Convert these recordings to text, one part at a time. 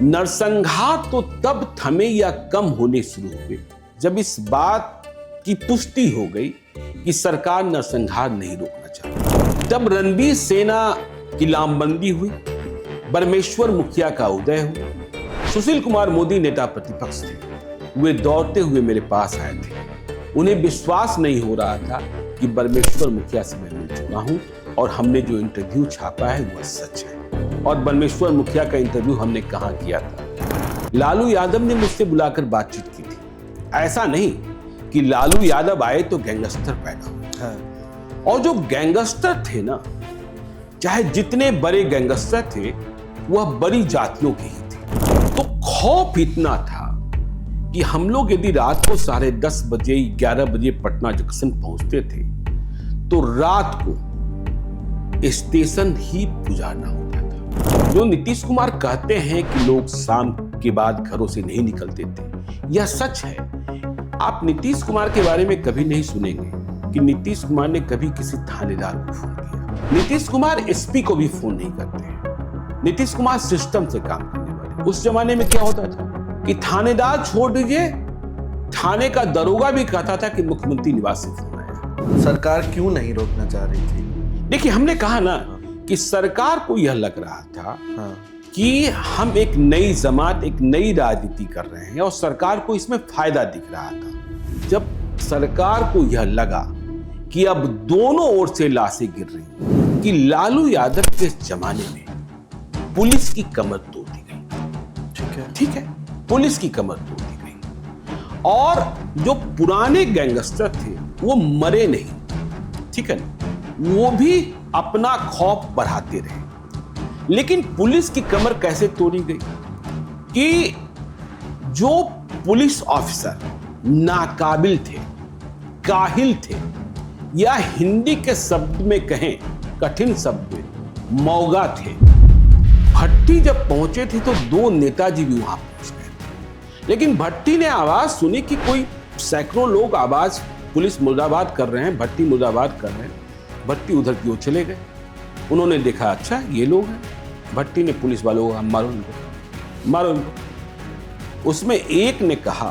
नरसंहार तो तब थमे या कम होने शुरू हुए जब इस बात की पुष्टि हो गई कि सरकार नरसंहार नहीं रोकना चाहती। तब रणबीर सेना की लामबंदी हुई, परमेश्वर मुखिया का उदय हुआ, सुशील कुमार मोदी नेता प्रतिपक्ष थे। वे दौड़ते हुए मेरे पास आए थे। उन्हें विश्वास नहीं हो रहा था कि परमेश्वर मुखिया से मैं मिल चुका हूं और हमने जो इंटरव्यू छापा है वह सच है। और परमेश्वर मुखिया का इंटरव्यू हमने कहां किया था? लालू यादव ने मुझसे बुलाकर बातचीत की थी। ऐसा नहीं कि लालू यादव आए तो गैंगस्टर पैदा हुए। और जो गैंगस्टर थे ना, चाहे जितने बड़े गैंगस्टर थे, वह बड़ी जातियों के ही थे। तो खौफ इतना था कि हम लोग यदि रात को 10:30 बजे 11 बजे पटना जंक्शन पहुंचते थे तो रात को स्टेशन ही पुजारना होता था। जो नीतीश कुमार कहते हैं कि लोग शाम के बाद घरों से नहीं निकलते थे, यह सच है। आप नीतीश कुमार के बारे में कभी नहीं सुनेंगे कि नीतीश कुमार ने कभी किसी थानेदार को फोन किया। नीतीश कुमार एसपी को भी फोन नहीं करते हैं। नीतीश कुमार सिस्टम से काम करने वाले। उस जमाने में क्या होता था कि थानेदार छोड़ दीजिए, थाने का दरोगा भी कहता था कि मुख्यमंत्री निवास से फोन आया। सरकार क्यों नहीं रोकना चाह रही थी? देखिए, हमने कहा ना कि सरकार को यह लग रहा था कि हम एक नई जमात, एक नई राजनीति कर रहे हैं और सरकार को इसमें फायदा दिख रहा था। जब सरकार को यह लगा कि अब दोनों ओर से लाशें गिर रही हैं, कि लालू यादव के जमाने में पुलिस की कमर तोड़ दी गई। ठीक है, पुलिस की कमर तोड़ दी गई और जो पुराने गैंगस्टर थे वो मरे नहीं। ठीक है, वो भी अपना खौफ बढ़ाते रहे। लेकिन पुलिस की कमर कैसे तोड़ी गई कि जो पुलिस ऑफिसर नाकाबिल थे, काहिल थे, या हिंदी के शब्द में कहें, कठिन शब्द में, मौगा थे। भट्टी जब पहुंचे थे तो 2 नेताजी भी वहां पहुंच गए थे। लेकिन भट्टी ने आवाज सुनी कि कोई सैकड़ों लोग आवाज पुलिस मुर्दाबाद कर रहे हैं, भट्टी मुर्दाबाद कर रहे हैं। भट्टी उधर की ओर चले गए। उन्होंने देखा, अच्छा ये लोग हैं। भट्टी ने पुलिस वालों को, मारो इनको, मारो इनको। उसमें एक ने कहा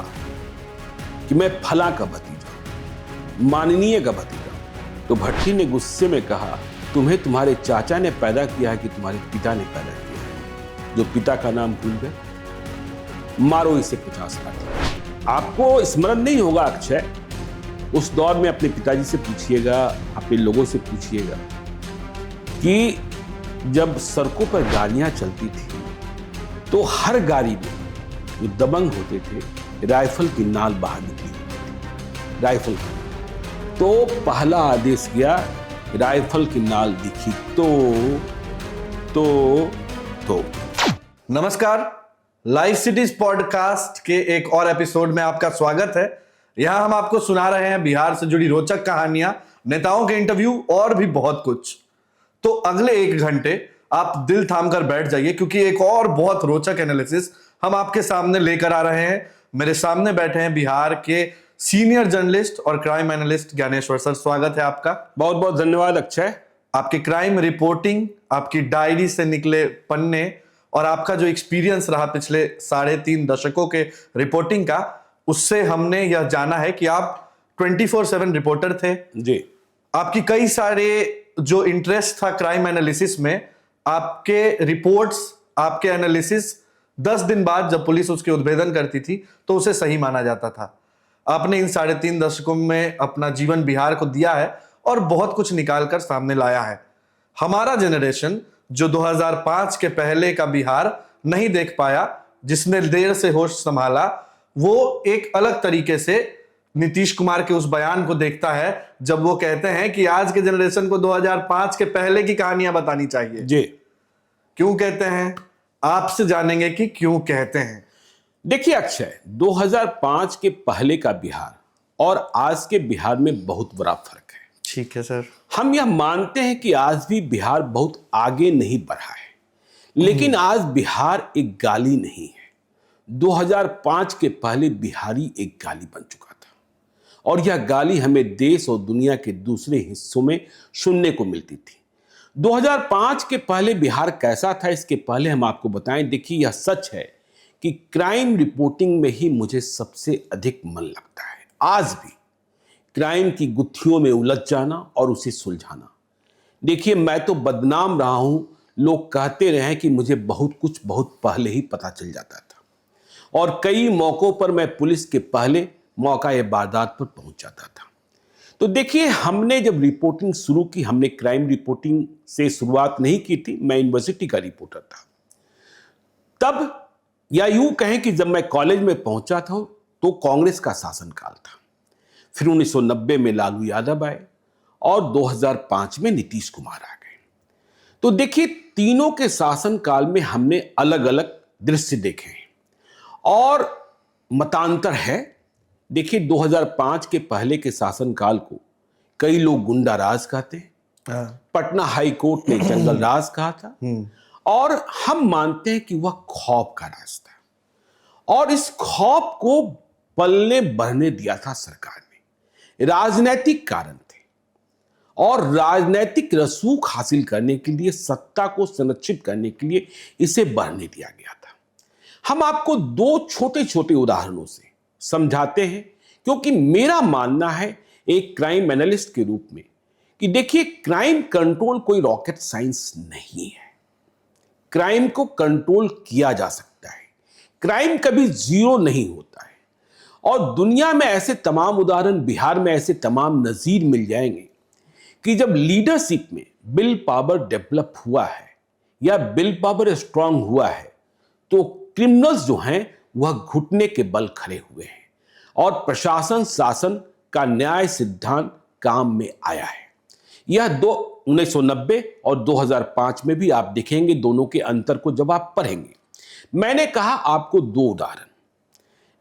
कि मैं फला का भतीजा, माननीय का भतीजा। तो भट्टी ने गुस्से में कहा, तुम्हें तुम्हारे चाचा ने पैदा किया है कि तुम्हारे पिता ने पैदा किया है? जो पिता का नाम भूल गए, मारो इसे 50 लाठी। आपको स्मरण नहीं होगा अक्षय, उस दौर में अपने पिताजी से पूछिएगा, अपने लोगों से पूछिएगा कि जब सड़कों पर गाड़ियां चलती थी तो हर गाड़ी में जो दबंग होते थे राइफल की नाल बाहर निकली, राइफल की। तो पहला आदेश गया, राइफल की नाल दिखी तो। नमस्कार, लाइव सिटीज पॉडकास्ट के एक और एपिसोड में आपका स्वागत है। यहां हम आपको सुना रहे हैं बिहार से जुड़ी रोचक कहानियां, नेताओं के इंटरव्यू और भी बहुत कुछ। तो अगले 1 घंटे आप दिल थाम कर बैठ जाइए, क्योंकि एक और बहुत रोचक एनालिसिस हम आपके सामने लेकर आ रहे हैं। मेरे सामने बैठे हैं बिहार के सीनियर जर्नलिस्ट और क्राइम एनालिस्ट ज्ञानेश्वर सर। स्वागत है आपका। बहुत बहुत धन्यवाद अक्षय। आपकी क्राइम रिपोर्टिंग, आपकी डायरी से निकले पन्ने और आपका जो एक्सपीरियंस रहा पिछले 3.5 दशकों के रिपोर्टिंग का, उससे हमने यह जाना है कि आप 24/7 रिपोर्टर थे जी। आपकी कई सारे जो इंटरेस्ट था क्राइम एनालिसिस में, आपके रिपोर्ट्स, आपके एनालिसिस 10 दिन बाद जब पुलिस उसके उद्भेदन करती थी तो उसे सही माना जाता था। आपने इन 3.5 दशकों में अपना जीवन बिहार को दिया है और बहुत कुछ निकाल कर सामने लाया है। हमारा जनरेशन जो 2005 के पहले का बिहार नहीं देख पाया, जिसने देर से होश संभाला, वो एक अलग तरीके से नीतीश कुमार के उस बयान को देखता है जब वो कहते हैं कि आज के जनरेशन को 2005 के पहले की कहानियां बतानी चाहिए। जी। क्यों कहते हैं, आपसे जानेंगे कि क्यों कहते हैं। देखिए अक्षय, 2005 के पहले का बिहार और आज के बिहार में बहुत बड़ा फर्क है। ठीक है सर। हम यह मानते हैं कि आज भी बिहार बहुत आगे नहीं बढ़ा है, लेकिन आज बिहार एक गाली नहीं है। 2005 के पहले बिहारी एक गाली बन चुका था और यह गाली हमें देश और दुनिया के दूसरे हिस्सों में सुनने को मिलती थी। 2005 के पहले बिहार कैसा था, इसके पहले हम आपको बताएं। देखिए, यह सच है कि क्राइम रिपोर्टिंग में ही मुझे सबसे अधिक मन लगता है। आज भी क्राइम की गुत्थियों में उलझ जाना और उसे सुलझाना। देखिए, मैं तो बदनाम रहा हूं, लोग कहते रहे कि मुझे बहुत कुछ बहुत पहले ही पता चल जाता था और कई मौकों पर मैं पुलिस के पहले मौका या वारदात पर पहुंच जाता था। तो देखिए, हमने जब रिपोर्टिंग शुरू की, हमने क्राइम रिपोर्टिंग से शुरुआत नहीं की थी। मैं यूनिवर्सिटी का रिपोर्टर था तब, या यूं कहें कि जब मैं कॉलेज में पहुंचा था तो कांग्रेस का शासनकाल था। फिर 1990 में लालू यादव आए और 2005 में नीतीश कुमार आ गए। तो देखिए, तीनों के शासनकाल में हमने अलग अलग दृश्य देखे हैं और मतांतर है। देखिए, 2005 के पहले के शासनकाल को कई लोग गुंडा राज कहते हैं। पटना हाई कोर्ट ने जंगल राज कहा था और हम मानते हैं कि वह खौफ का राज था और इस खौफ को पलने बढ़ने दिया था सरकार ने। राजनीतिक कारण थे और राजनीतिक रसूख हासिल करने के लिए, सत्ता को संरक्षित करने के लिए इसे बढ़ने दिया गया था। हम आपको दो छोटे छोटे उदाहरणों से समझाते हैं, क्योंकि मेरा मानना है एक क्राइम एनालिस्ट के रूप में कि देखिए, क्राइम कंट्रोल कोई रॉकेट साइंस नहीं है। क्राइम को कंट्रोल किया जा सकता है। क्राइम कभी जीरो नहीं होता है और दुनिया में ऐसे तमाम उदाहरण, बिहार में ऐसे तमाम नजीर मिल जाएंगे कि जब लीडरशिप में विल पावर डेवलप हुआ है या विल पावर स्ट्रांग हुआ है तो क्रिमिनल्स जो हैं वह घुटने के बल खड़े हुए हैं और प्रशासन, शासन का न्याय सिद्धांत काम में आया है। यह 1990 और 2005 में भी आप देखेंगे, दोनों के अंतर को जब आप पढ़ेंगे। मैंने कहा आपको दो उदाहरण।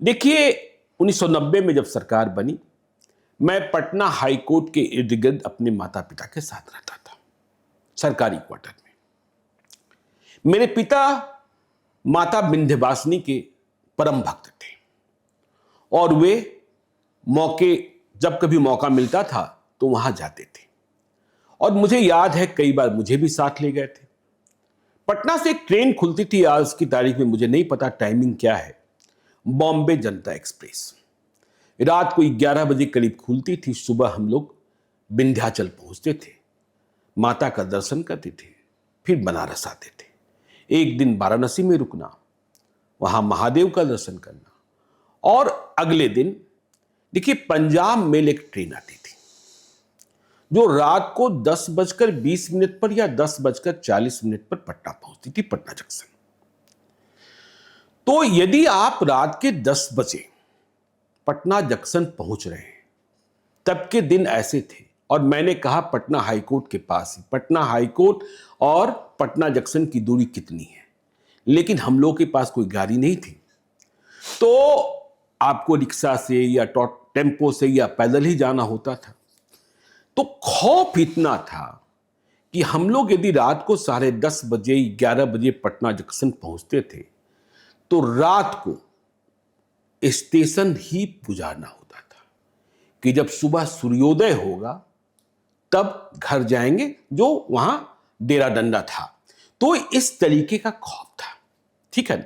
देखिए, 1990 में जब सरकार बनी, मैं पटना हाई कोर्ट के इर्द गिर्द अपने माता पिता के साथ रहता था, सरकारी क्वार्टर में। मेरे पिता माता विंध्यवासिनी के परम भक्त थे और वे जब कभी मौका मिलता था तो वहां जाते थे और मुझे याद है कई बार मुझे भी साथ ले गए थे। पटना से एक ट्रेन खुलती थी, आज की तारीख में मुझे नहीं पता टाइमिंग क्या है, बॉम्बे जनता एक्सप्रेस। रात को 11 बजे करीब खुलती थी। सुबह हम लोग विंध्याचल पहुंचते थे, माता का दर्शन करते थे, फिर बनारस आते थे। एक दिन वाराणसी में रुकना, वहां महादेव का दर्शन करना और अगले दिन देखिए, पंजाब मेल एक ट्रेन आती थी जो रात को 10:20 पर या 10:40 पर पटना पहुंचती थी, पटना जंक्शन। तो यदि आप रात के 10 बजे पटना जंक्शन पहुंच रहे हैं, तब के दिन ऐसे थे। और मैंने कहा पटना हाईकोर्ट के पास ही, पटना हाईकोर्ट और पटना जंक्शन की दूरी कितनी है, लेकिन हम लोग के पास कोई गाड़ी नहीं थी तो आपको रिक्शा से या टेम्पो से या पैदल ही जाना होता था। तो खौफ इतना था कि हम लोग यदि रात को 10:30 बजे 11 बजे पटना जंक्शन पहुंचते थे तो रात को स्टेशन ही गुजारना होता था कि जब सुबह सूर्योदय होगा तब घर जाएंगे, जो वहां डेरा डंडा था। तो इस तरीके का खौफ था, ठीक है ना।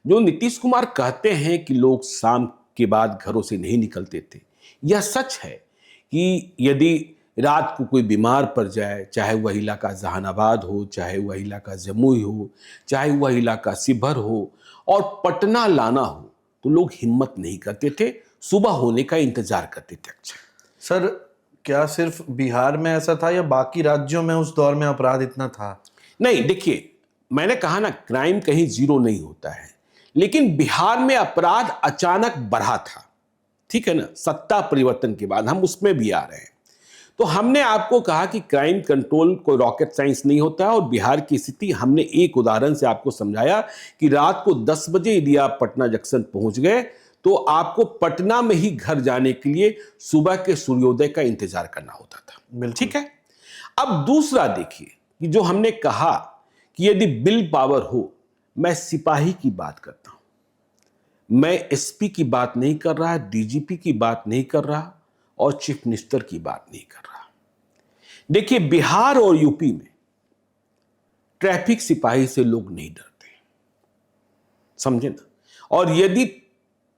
जो नीतीश कुमार कहते हैं कि लोग शाम के बाद घरों से नहीं निकलते थे, यह सच है कि यदि रात को कोई बीमार पड़ जाए, चाहे वह इलाका जहानाबाद हो, चाहे वह इलाका जमुई हो, चाहे वह इलाका शिवहर हो, और पटना लाना हो, तो लोग हिम्मत नहीं करते थे, सुबह होने का इंतजार करते थे। अच्छा सर, क्या सिर्फ बिहार में ऐसा था या बाकी राज्यों में उस दौर में अपराध इतना था? नहीं, देखिए, मैंने कहा ना, क्राइम कहीं जीरो नहीं होता है, लेकिन बिहार में अपराध अचानक बढ़ा था, ठीक है ना, सत्ता परिवर्तन के बाद। हम उसमें भी आ रहे हैं। तो हमने आपको कहा कि क्राइम कंट्रोल कोई रॉकेट साइंस नहीं होता है और बिहार की स्थिति हमने एक उदाहरण से आपको समझाया कि रात को 10 बजे यदि आप पटना जंक्शन पहुंच गए तो आपको पटना में ही घर जाने के लिए सुबह के सूर्योदय का इंतजार करना होता था, ठीक है। अब दूसरा देखिए कि जो हमने कहा कि यदि विल पावर हो, मैं सिपाही की बात करता हूं, मैं एसपी की बात नहीं कर रहा, डीजीपी की बात नहीं कर रहा और चीफ मिनिस्टर की बात नहीं कर रहा। देखिए, बिहार और यूपी में ट्रैफिक सिपाही से लोग नहीं डरते, समझे ना। और यदि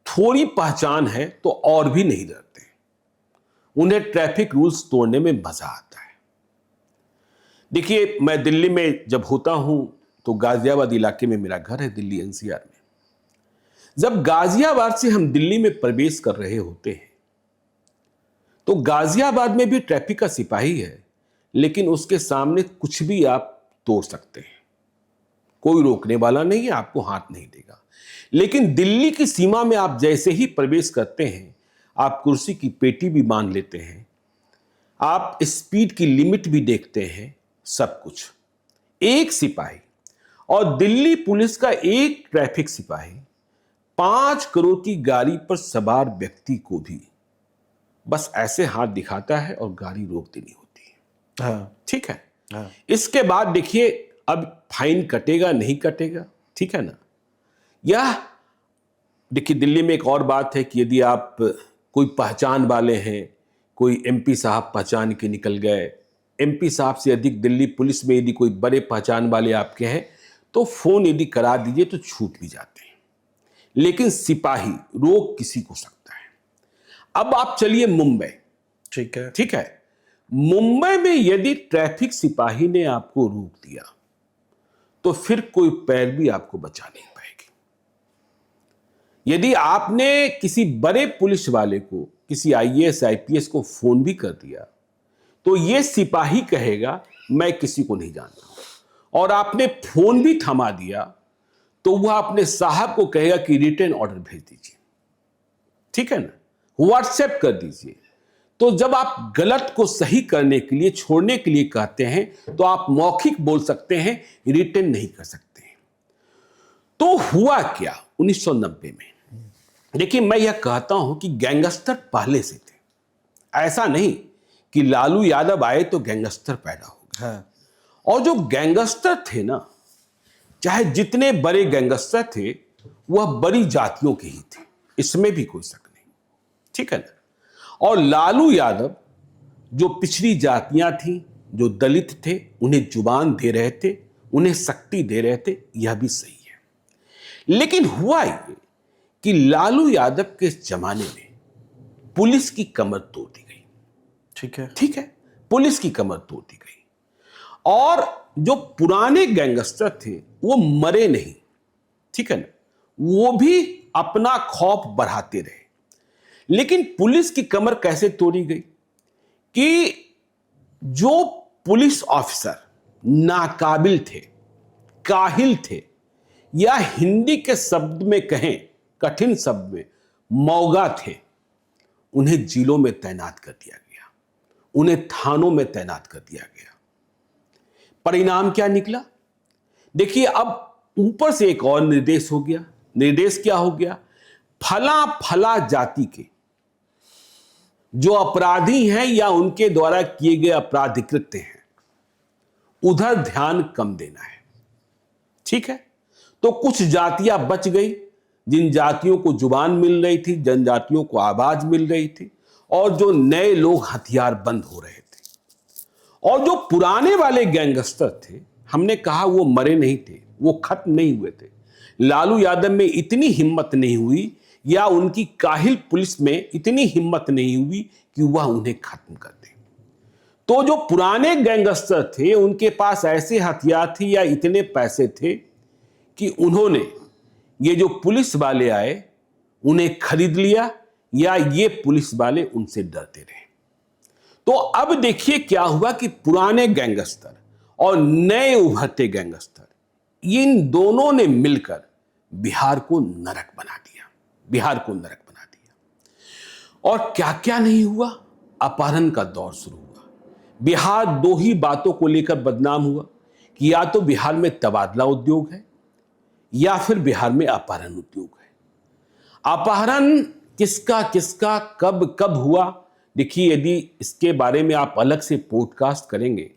थोड़ी पहचान है तो और भी नहीं डरते। उन्हें ट्रैफिक रूल्स तोड़ने में मजा आता है। देखिए, मैं दिल्ली में जब होता हूं तो गाजियाबाद इलाके में मेरा घर है, दिल्ली एनसीआर में। जब गाजियाबाद से हम दिल्ली में प्रवेश कर रहे होते हैं तो गाजियाबाद में भी ट्रैफिक का सिपाही है, लेकिन उसके सामने कुछ भी आप तोड़ सकते हैं, कोई रोकने वाला नहीं है, आपको हाथ नहीं देगा। लेकिन दिल्ली की सीमा में आप जैसे ही प्रवेश करते हैं, आप कुर्सी की पेटी भी मान लेते हैं, आप स्पीड की लिमिट भी देखते हैं, सब कुछ। एक सिपाही और दिल्ली पुलिस का एक ट्रैफिक सिपाही 5 करोड़ की गाड़ी पर सवार व्यक्ति को भी बस ऐसे हाथ दिखाता है और गाड़ी रोक देनी होती है। हाँ। ठीक है। हाँ। इसके बाद देखिए, अब फाइन कटेगा नहीं कटेगा, ठीक है ना। यह देखिए, दिल्ली में एक और बात है कि यदि आप कोई पहचान वाले हैं, कोई एमपी साहब पहचान के निकल गए, एमपी साहब से अधिक दिल्ली पुलिस में यदि कोई बड़े पहचान वाले आपके हैं तो फोन यदि करा दीजिए तो छूट भी जाते हैं। लेकिन सिपाही रोक किसी को सकता है। अब आप चलिए मुंबई। ठीक है। ठीक है। मुंबई में यदि ट्रैफिक सिपाही ने आपको रोक दिया तो फिर कोई पैर भी आपको बचा नहीं पाएगी। यदि आपने किसी बड़े पुलिस वाले को, किसी आईएएस आईपीएस को फोन भी कर दिया तो यह सिपाही कहेगा मैं किसी को नहीं जानता, और आपने फोन भी थमा दिया तो वह अपने साहब को कहेगा कि रिटर्न ऑर्डर भेज दीजिए, ठीक है ना, व्हाट्सएप कर दीजिए। तो जब आप गलत को सही करने के लिए, छोड़ने के लिए कहते हैं तो आप मौखिक बोल सकते हैं, रिटर्न नहीं कर सकते हैं। तो हुआ क्या 1990 में? देखिए, मैं यह कहता हूं कि गैंगस्टर पहले से थे। ऐसा नहीं कि लालू यादव आए तो गैंगस्टर पैदा हो गए। हाँ। और जो गैंगस्टर थे ना, चाहे जितने बड़े गैंगस्टर थे, वह बड़ी जातियों के ही थे, इसमें भी कोई शक नहीं, ठीक है ना। और लालू यादव जो पिछड़ी जातियां थी, जो दलित थे, उन्हें जुबान दे रहे थे, उन्हें शक्ति दे रहे थे, यह भी सही है। लेकिन हुआ ये कि लालू यादव के जमाने में पुलिस की कमर तोड़ दी गई। ठीक है। ठीक है, पुलिस की कमर तोड़ दी गई। और जो पुराने गैंगस्टर थे वो मरे नहीं, ठीक है ना, वो भी अपना खौफ बढ़ाते रहे। लेकिन पुलिस की कमर कैसे तोड़ी गई कि जो पुलिस ऑफिसर नाकाबिल थे, काहिल थे, या हिंदी के शब्द में कहें, कठिन शब्द में, मौगा थे, उन्हें जिलों में तैनात कर दिया गया, उन्हें थानों में तैनात कर दिया गया। परिणाम क्या निकला? देखिए, अब ऊपर से एक और निर्देश हो गया। निर्देश क्या हो गया? फला फला जाति के जो अपराधी हैं या उनके द्वारा किए गए अपराध कृत्य हैं, उधर ध्यान कम देना है, ठीक है। तो कुछ जातियां बच गई, जिन जातियों को जुबान मिल रही थी, जनजातियों को आवाज मिल रही थी, और जो नए लोग हथियार बंद हो रहे थे। और जो पुराने वाले गैंगस्टर थे, हमने कहा वो मरे नहीं थे, वो खत्म नहीं हुए थे। लालू यादव में इतनी हिम्मत नहीं हुई, या उनकी काहिल पुलिस में इतनी हिम्मत नहीं हुई कि वह उन्हें खत्म कर दे। तो जो पुराने गैंगस्टर थे, उनके पास ऐसे हथियार थे या इतने पैसे थे कि उन्होंने ये जो पुलिस वाले आए उन्हें खरीद लिया, या ये पुलिस वाले उनसे डरते रहे। तो अब देखिए क्या हुआ कि पुराने गैंगस्टर और नए उभरते गैंगस्टर, इन दोनों ने मिलकर बिहार को नरक बना दिया, बिहार को नरक बना दिया। और क्या क्या नहीं हुआ? अपहरण का दौर शुरू हुआ। बिहार दो ही बातों को लेकर बदनाम हुआ कि या तो बिहार में तबादला उद्योग है, या फिर बिहार में अपहरण उद्योग है। अपहरण किसका किसका कब कब हुआ, देखिए, यदि इसके बारे में आप अलग से पॉडकास्ट करेंगे,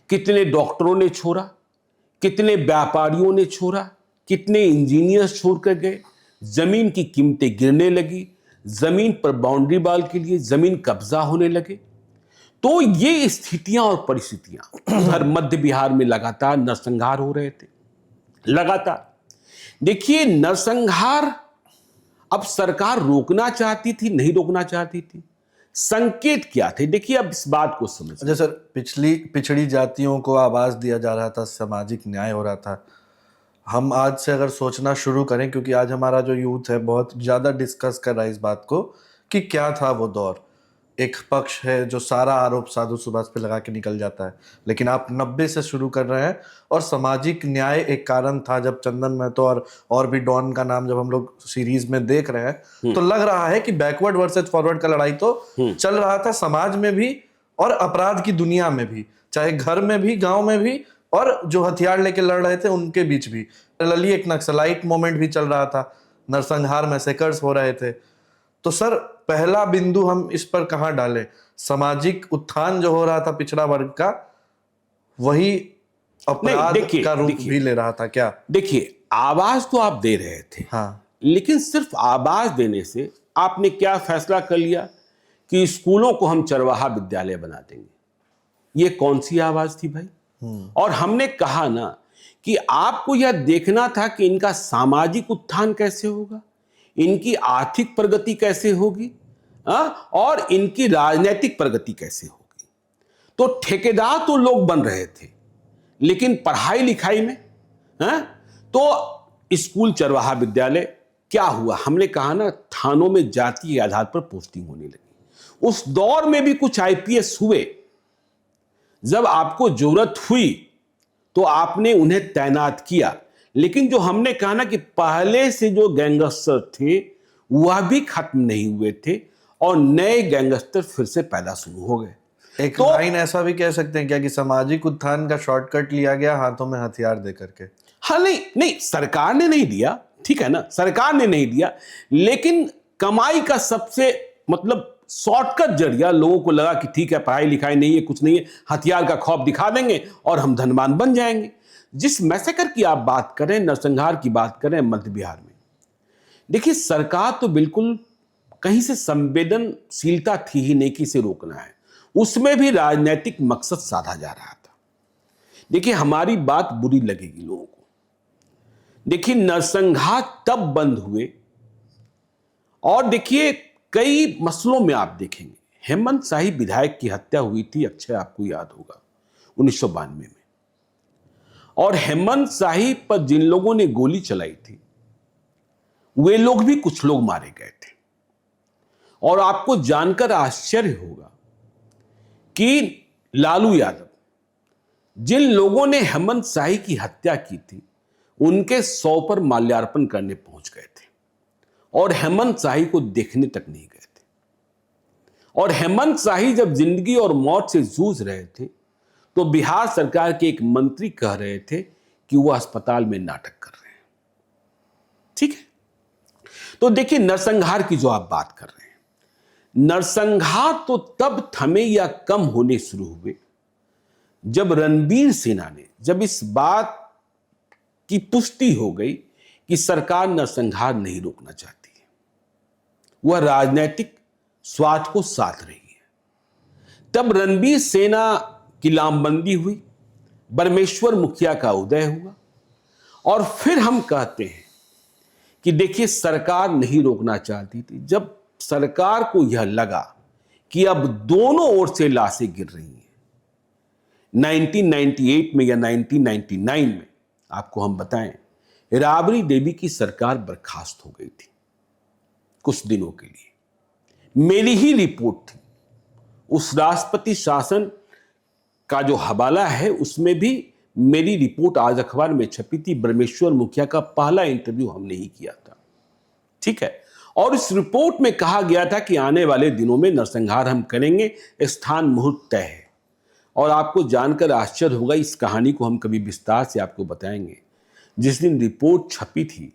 कितने डॉक्टरों ने छोड़ा, कितने व्यापारियों ने छोड़ा, कितने इंजीनियर्स छोड़कर गए, जमीन की कीमतें गिरने लगी, जमीन पर बाउंड्री वॉल के लिए जमीन कब्जा होने लगे। तो ये स्थितियां और परिस्थितियां उधर मध्य बिहार में लगातार नरसंहार हो रहे थे, लगातार। देखिए, नरसंहार अब सरकार रोकना चाहती थी, नहीं रोकना चाहती थी, संकेत क्या थे? देखिए अब इस बात को समझिए। अच्छा सर, पिछड़ी जातियों को आवाज दिया जा रहा था, सामाजिक न्याय हो रहा था। हम आज से अगर सोचना शुरू करें, क्योंकि आज हमारा जो यूथ है बहुत ज्यादा डिस्कस कर रहा है इस बात को कि क्या था वो दौर। एक पक्ष है जो सारा आरोप साधु सुभाष पे लगा के निकल जाता है, लेकिन आप 90 से शुरू कर रहे हैं। और सामाजिक न्याय एक कारण था जब चंदन महतो और भी डॉन का नाम जब हम लोग सीरीज में देख रहे हैं, तो लग रहा है कि बैकवर्ड वर्सेस फॉरवर्ड का लड़ाई तो चल रहा था समाज में भी और अपराध की दुनिया में भी, चाहे घर में भी, गांव में भी, और जो हथियार लेके लड़ रहे थे उनके बीच भी। लली एक नक्सलाइट मोमेंट भी चल रहा था, नरसंहार मैसेकर्स हो रहे थे। तो सर पहला बिंदु हम इस पर कहां डालें? सामाजिक उत्थान जो हो रहा था पिछड़ा वर्ग का, वही अपराध का रूप भी ले रहा था क्या? देखिए, आवाज तो आप दे रहे थे, हाँ, लेकिन सिर्फ आवाज देने से आपने क्या फैसला कर लिया कि स्कूलों को हम चरवाहा विद्यालय बना देंगे? ये कौन सी आवाज थी भाई? और हमने कहा ना कि आपको यह देखना था कि इनका सामाजिक उत्थान कैसे होगा, इनकी आर्थिक प्रगति कैसे होगी, और इनकी राजनीतिक प्रगति कैसे होगी। तो ठेकेदार तो लोग बन रहे थे, लेकिन पढ़ाई लिखाई में तो स्कूल चरवाहा विद्यालय क्या हुआ? हमने कहा ना, थानों में जाति के आधार पर पोस्टिंग होने लगी। उस दौर में भी कुछ आईपीएस हुए, जब आपको जरूरत हुई तो आपने उन्हें तैनात किया। लेकिन जो हमने कहा ना कि पहले से जो गैंगस्टर थे वह भी खत्म नहीं हुए थे और नए गैंगस्टर फिर से पैदा शुरू हो गए। एक लाइन ऐसा भी कह सकते हैं क्या कि सामाजिक उत्थान का शॉर्टकट लिया गया हाथों में हथियार दे करके? हाँ, नहीं, सरकार ने नहीं दिया, ठीक है ना, सरकार ने नहीं दिया, लेकिन कमाई का सबसे मतलब शॉर्टकट जरिया लोगों को लगा कि ठीक है, पढ़ाई लिखाई नहीं है, कुछ नहीं है, हथियार का खौफ दिखा देंगे और हम धनवान बन जाएंगे। जिस मैसेकर की आप बात करें, नरसंहार की बात करें मध्य बिहार में, देखिए सरकार तो बिल्कुल कहीं से संवेदनशीलता थी ही नहीं कि इसे रोकना है, उसमें भी राजनीतिक मकसद साधा जा रहा था। देखिए हमारी बात बुरी लगेगी लोगों को, देखिए नरसंहार तब बंद हुए, और देखिए कई मसलों में आप देखेंगे, हेमंत शाही विधायक की हत्या हुई थी, अक्षय आपको याद होगा 1992 में, और हेमंत शाही पर जिन लोगों ने गोली चलाई थी वे लोग भी कुछ लोग मारे गए थे। और आपको जानकर आश्चर्य होगा कि लालू यादव, जिन लोगों ने हेमंत शाही की हत्या की थी, उनके 100 पर माल्यार्पण करने पहुंच गए थे और हेमंत शाही को देखने तक नहीं गए थे। और हेमंत शाही जब जिंदगी और मौत से जूझ रहे थे तो बिहार सरकार के एक मंत्री कह रहे थे कि वो अस्पताल में नाटक कर रहे हैं। ठीक है, तो देखिए नरसंहार की जो आप बात कर रहे हैं, नरसंहार तो तब थमे या कम होने शुरू हुए जब रणबीर सेना ने, जब इस बात की पुष्टि हो गई कि सरकार नरसंहार नहीं रोकना चाहती है, वह राजनीतिक स्वार्थ को साध रही है, तब रणबीर सेना की लामबंदी हुई, बरमेश्वर मुखिया का उदय हुआ, और फिर हम कहते हैं कि देखिए सरकार नहीं रोकना चाहती थी। जब सरकार को यह लगा कि अब दोनों ओर से लाशें गिर रही हैं, 1998 में या 1999 में आपको हम बताएं, राबड़ी देवी की सरकार बर्खास्त हो गई थी कुछ दिनों के लिए। मेरी ही रिपोर्ट थी, उस राष्ट्रपति शासन का जो हवाला है उसमें भी मेरी रिपोर्ट आज अखबार में छपी थी। बरमेश्वर मुखिया का पहला इंटरव्यू हमने ही किया था, ठीक है, और इस रिपोर्ट में कहा गया था कि आने वाले दिनों में नरसंहार हम करेंगे, स्थान मुहूर्त तय है। और आपको जानकर आश्चर्य होगा, इस कहानी को हम कभी विस्तार से आपको बताएंगे। जिस दिन रिपोर्ट छपी थी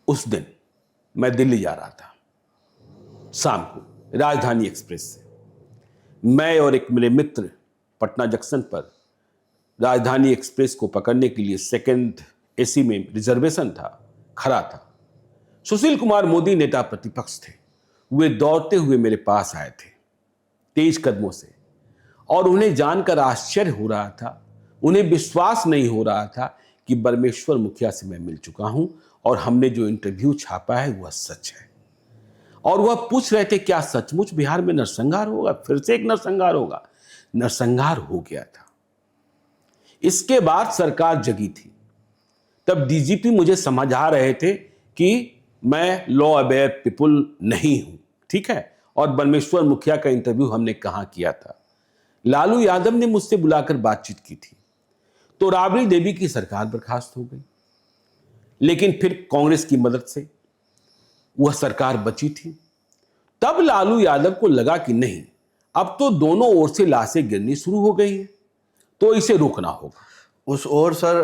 उस दिन मैं दिल्ली जा रहा था, शाम को राजधानी एक्सप्रेस से मैं और एक मेरे मित्र पटना जंक्शन पर राजधानी एक्सप्रेस को पकड़ने के लिए सेकंड एसी में रिजर्वेशन था, खड़ा था। सुशील कुमार मोदी नेता प्रतिपक्ष थे, वे दौड़ते हुए मेरे पास आए थे तेज कदमों से, और उन्हें जानकर आश्चर्य हो रहा था, उन्हें विश्वास नहीं हो रहा था कि बरमेश्वर मुखिया से मैं मिल चुका हूं और हमने जो इंटरव्यू छापा है वह सच है। और वह पूछ रहे थे क्या सचमुच बिहार में नरसंहार होगा, फिर से एक नरसंहार होगा। नरसंहार हो गया था। इसके बाद सरकार जगी थी। तब डीजीपी मुझे समझा रहे थे कि मैं लॉ अवेयर पीपुल नहीं हूं, ठीक है। और परमेश्वर मुखिया का इंटरव्यू हमने कहां किया था, लालू यादव ने मुझसे बुलाकर बातचीत की थी। तो राबड़ी देवी की सरकार बर्खास्त हो गई, लेकिन फिर कांग्रेस की मदद से वह सरकार बची थी। तब लालू यादव को लगा कि नहीं, अब तो दोनों ओर से लाशें गिरनी शुरू हो गई हैं, तो इसे रोकना होगा। उस ओर सर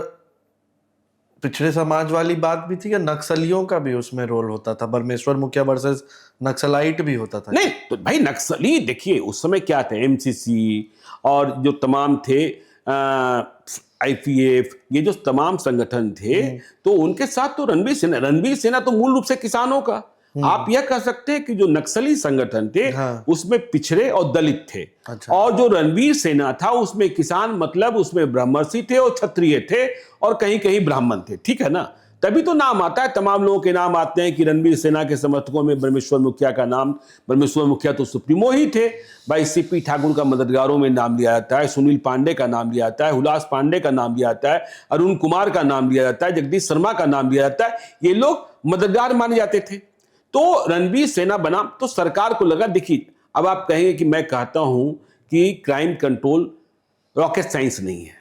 पिछड़े समाज वाली बात भी थी या नक्सलियों का भी उसमें रोल होता था? परमेश्वर मुखिया वर्सेस नक्सलाइट भी होता था? नहीं तो भाई नक्सली देखिए उस समय क्या थे, एमसीसी और जो तमाम थे आईपीएफ, ये जो तमाम संगठन थे, तो उनके साथ तो रणवीर सेना तो मूल रूप से किसानों का, आप यह कह सकते हैं कि जो नक्सली संगठन थे उसमें पिछड़े और दलित थे। अच्छा। और जो रणवीर सेना था उसमें किसान मतलब उसमें ब्राह्मणसी थे और क्षत्रिय थे और कहीं कहीं ब्राह्मण थे, ठीक है ना। तभी तो नाम आता है, तमाम लोगों के नाम आते हैं कि रणवीर सेना के समर्थकों में परमेश्वर मुखिया का नाम, परमेश्वर मुखिया तो सुप्रीमो ही थे भाई। सीपी ठाकुर का मददगारों में नाम लिया जाता है, सुनील पांडे का नाम लिया जाता है, हुलास पांडे का नाम लिया जाता है, अरुण कुमार का नाम लिया जाता है, जगदीश शर्मा का नाम लिया जाता है। ये लोग मददगार माने जाते थे। तो रणवीर सेना बना तो सरकार को लगा, देखिए अब आप कहेंगे कि मैं कहता हूं कि क्राइम कंट्रोल रॉकेट साइंस नहीं है,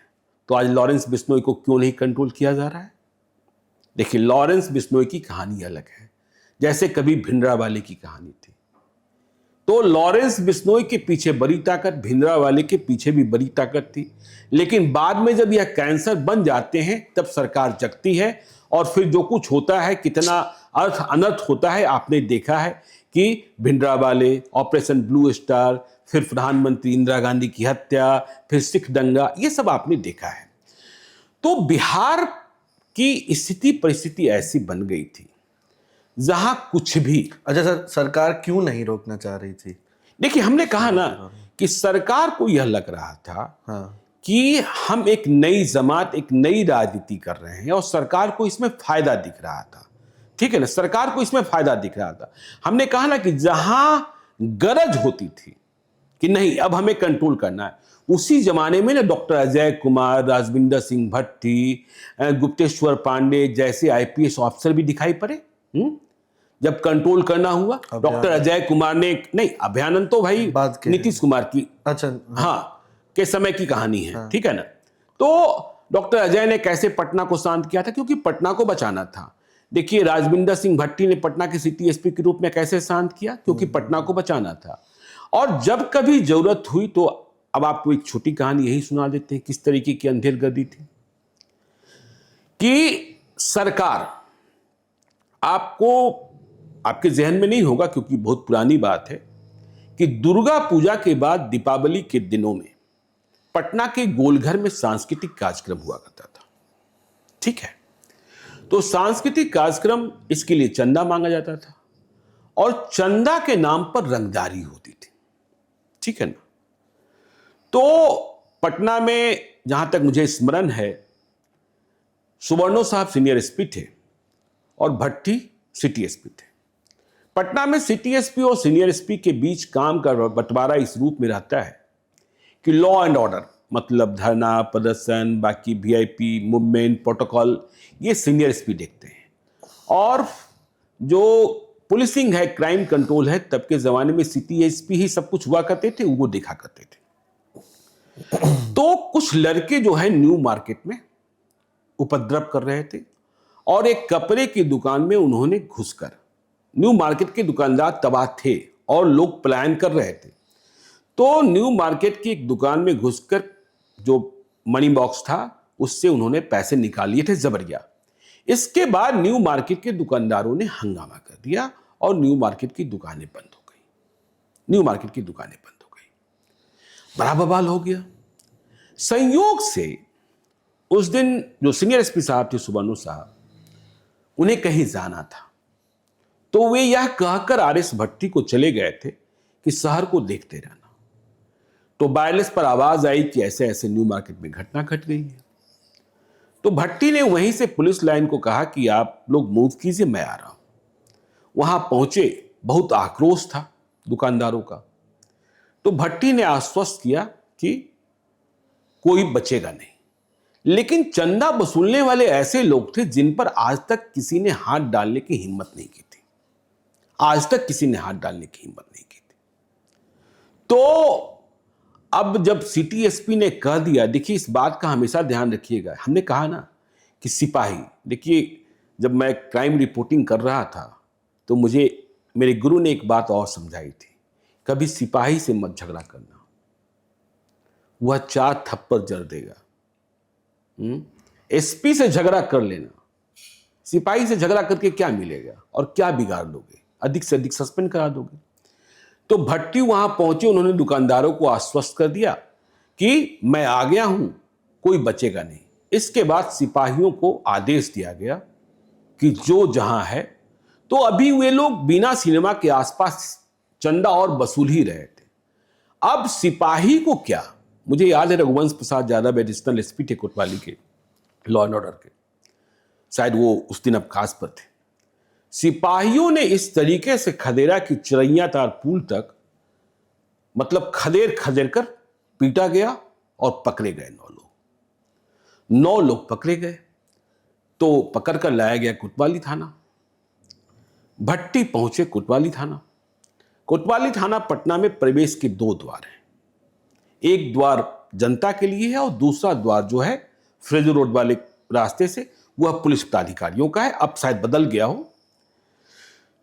तो आज लॉरेंस बिश्नोई को क्यों नहीं कंट्रोल किया जा रहा है? देखिए लॉरेंस बिश्नोई की कहानी अलग है, जैसे कभी भिंडरावाले की कहानी थी। तो लॉरेंस बिश्नोई के पीछे बड़ी ताकत, भिंडरावाले के पीछे भी बड़ी ताकत थी, लेकिन बाद में जब यह कैंसर बन जाते हैं तब सरकार जगती है और फिर जो कुछ होता है, कितना अर्थ अनर्थ होता है आपने देखा है कि भिंडरावाले, ऑपरेशन ब्लू स्टार, फिर प्रधानमंत्री इंदिरा गांधी की हत्या, फिर सिख दंगा, ये सब आपने देखा है। तो बिहार की स्थिति परिस्थिति ऐसी बन गई थी जहां कुछ भी। अच्छा सर, सरकार क्यों नहीं रोकना चाह रही थी? देखिए हमने कहा ना कि सरकार को यह लग रहा था कि हम एक नई जमात, एक नई राजनीति कर रहे हैं और सरकार को इसमें फायदा दिख रहा था, ठीक है ना। सरकार को इसमें फायदा दिख रहा था। हमने कहा ना कि जहां गरज होती थी कि नहीं अब हमें कंट्रोल करना है, उसी जमाने में ना डॉक्टर अजय कुमार, राजविंदर सिंह भट्टी, गुप्तेश्वर पांडे जैसे आईपीएस ऑफिसर भी दिखाई पड़े। जब कंट्रोल करना हुआ, डॉक्टर अजय कुमार ने, नहीं अभ्यानंद तो भाई नीतीश कुमार की, अच्छा हाँ के समय की कहानी है, ठीक है ना। तो डॉक्टर अजय ने कैसे पटना को शांत किया था, क्योंकि पटना को बचाना था। देखिए राजविंदर सिंह भट्टी ने पटना के सिटी एसपी के रूप में कैसे शांत किया, क्योंकि पटना को बचाना था। और जब कभी जरूरत हुई तो अब आपको एक छोटी कहानी यही सुना देते हैं किस तरीके की अंधेरगर्दी थी कि सरकार, आपको आपके जहन में नहीं होगा क्योंकि बहुत पुरानी बात है, कि दुर्गा पूजा के बाद दीपावली के दिनों में पटना के गोलघर में सांस्कृतिक कार्यक्रम हुआ करता था, ठीक है। तो सांस्कृतिक कार्यक्रम, इसके लिए चंदा मांगा जाता था और चंदा के नाम पर रंगदारी होती थी, ठीक है ना। तो पटना में जहां तक मुझे स्मरण है, सुवर्णो साहब सीनियर एसपी थे और भट्टी सिटी एसपी थे। पटना में सिटी एसपी और सीनियर एसपी के बीच काम का बंटवारा इस रूप में रहता है कि लॉ एंड ऑर्डर, मतलब धरना प्रदर्शन, बाकी वीआईपी मूवमेंट, प्रोटोकॉल, ये सीनियर एसपी देखते हैं। और जो पुलिसिंग है, क्राइम कंट्रोल है, तब के जमाने में सिटी एसपी ही सब कुछ हुआ करते थे, वो देखा करते थे। तो कुछ लड़के जो है न्यू मार्केट में उपद्रव कर रहे थे और एक कपड़े की दुकान में उन्होंने घुसकर, न्यू मार्केट के दुकानदार तबाह थे और लोग पलायन कर रहे थे, तो न्यू मार्केट की एक दुकान में घुसकर जो मनी बॉक्स था उससे उन्होंने पैसे निकाल लिए थे जबरिया। इसके बाद न्यू मार्केट के दुकानदारों ने हंगामा कर दिया और न्यू मार्केट की दुकानें बंद हो गई, न्यू मार्केट की दुकानें बंद हो गई, बड़ा बवाल हो गया। संयोग से उस दिन जो सीनियर एसपी साहब थे, सुवर्णो साहब, उन्हें कहीं जाना था, तो वे यह कहकर आरएस भट्टी को चले गए थे कि शहर को देखते रहना। तो वायरलेस पर आवाज आई कि ऐसे ऐसे न्यू मार्केट में घटना घट गई है। तो भट्टी ने वहीं से पुलिस लाइन को कहा कि आप लोग मूव कीजिए, मैं आ रहा हूं। वहां पहुंचे, बहुत आक्रोश था दुकानदारों का। तो भट्टी ने आश्वस्त किया कि कोई बचेगा नहीं। लेकिन चंदा वसूलने वाले ऐसे लोग थे जिन पर आज तक किसी ने हाथ डालने की हिम्मत नहीं की थी। आज तक किसी ने हाथ डालने की हिम्मत नहीं की थी। तो अब जब सिटी एसपी ने कह दिया, देखिए इस बात का हमेशा ध्यान रखिएगा, हमने कहा ना कि सिपाही, देखिए जब मैं क्राइम रिपोर्टिंग कर रहा था तो मुझे मेरे गुरु ने एक बात और समझाई थी, कभी सिपाही से मत झगड़ा करना, वह 4 थप्पड़ जड़ देगा। एसपी से झगड़ा कर लेना, सिपाही से झगड़ा करके क्या मिलेगा और क्या बिगाड़ लोगे, अधिक से अधिक सस्पेंड करा दोगे। तो भट्टी वहां पहुंचे, उन्होंने दुकानदारों को आश्वस्त कर दिया कि मैं आ गया हूं, कोई बचेगा नहीं। इसके बाद सिपाहियों को आदेश दिया गया कि जो जहां है, तो अभी वे लोग बीना सिनेमा के आसपास चंदा और वसूल ही रहे थे। अब सिपाही को क्या, मुझे याद है रघुवंश प्रसाद यादव एडिशनल एसपी थे कोतवाली के, लॉ एंड ऑर्डर के, शायद वो उस दिन अवकाश पर थे। सिपाहियों ने इस तरीके से खदेड़ा कि चिरैया तार पुल तक, मतलब खदेड़ खदेड़ कर पीटा गया और पकड़े गए 9 लोग। 9 लोग पकड़े गए तो पकड़ कर लाया गया कोतवाली थाना। भट्टी पहुंचे कोतवाली थाना। कोतवाली थाना पटना में प्रवेश के 2 द्वार हैं। एक द्वार जनता के लिए है और दूसरा द्वार जो है फ्रेजर रोड वाले रास्ते से, वह पुलिस पदाधिकारियों का है, अब शायद बदल गया हो।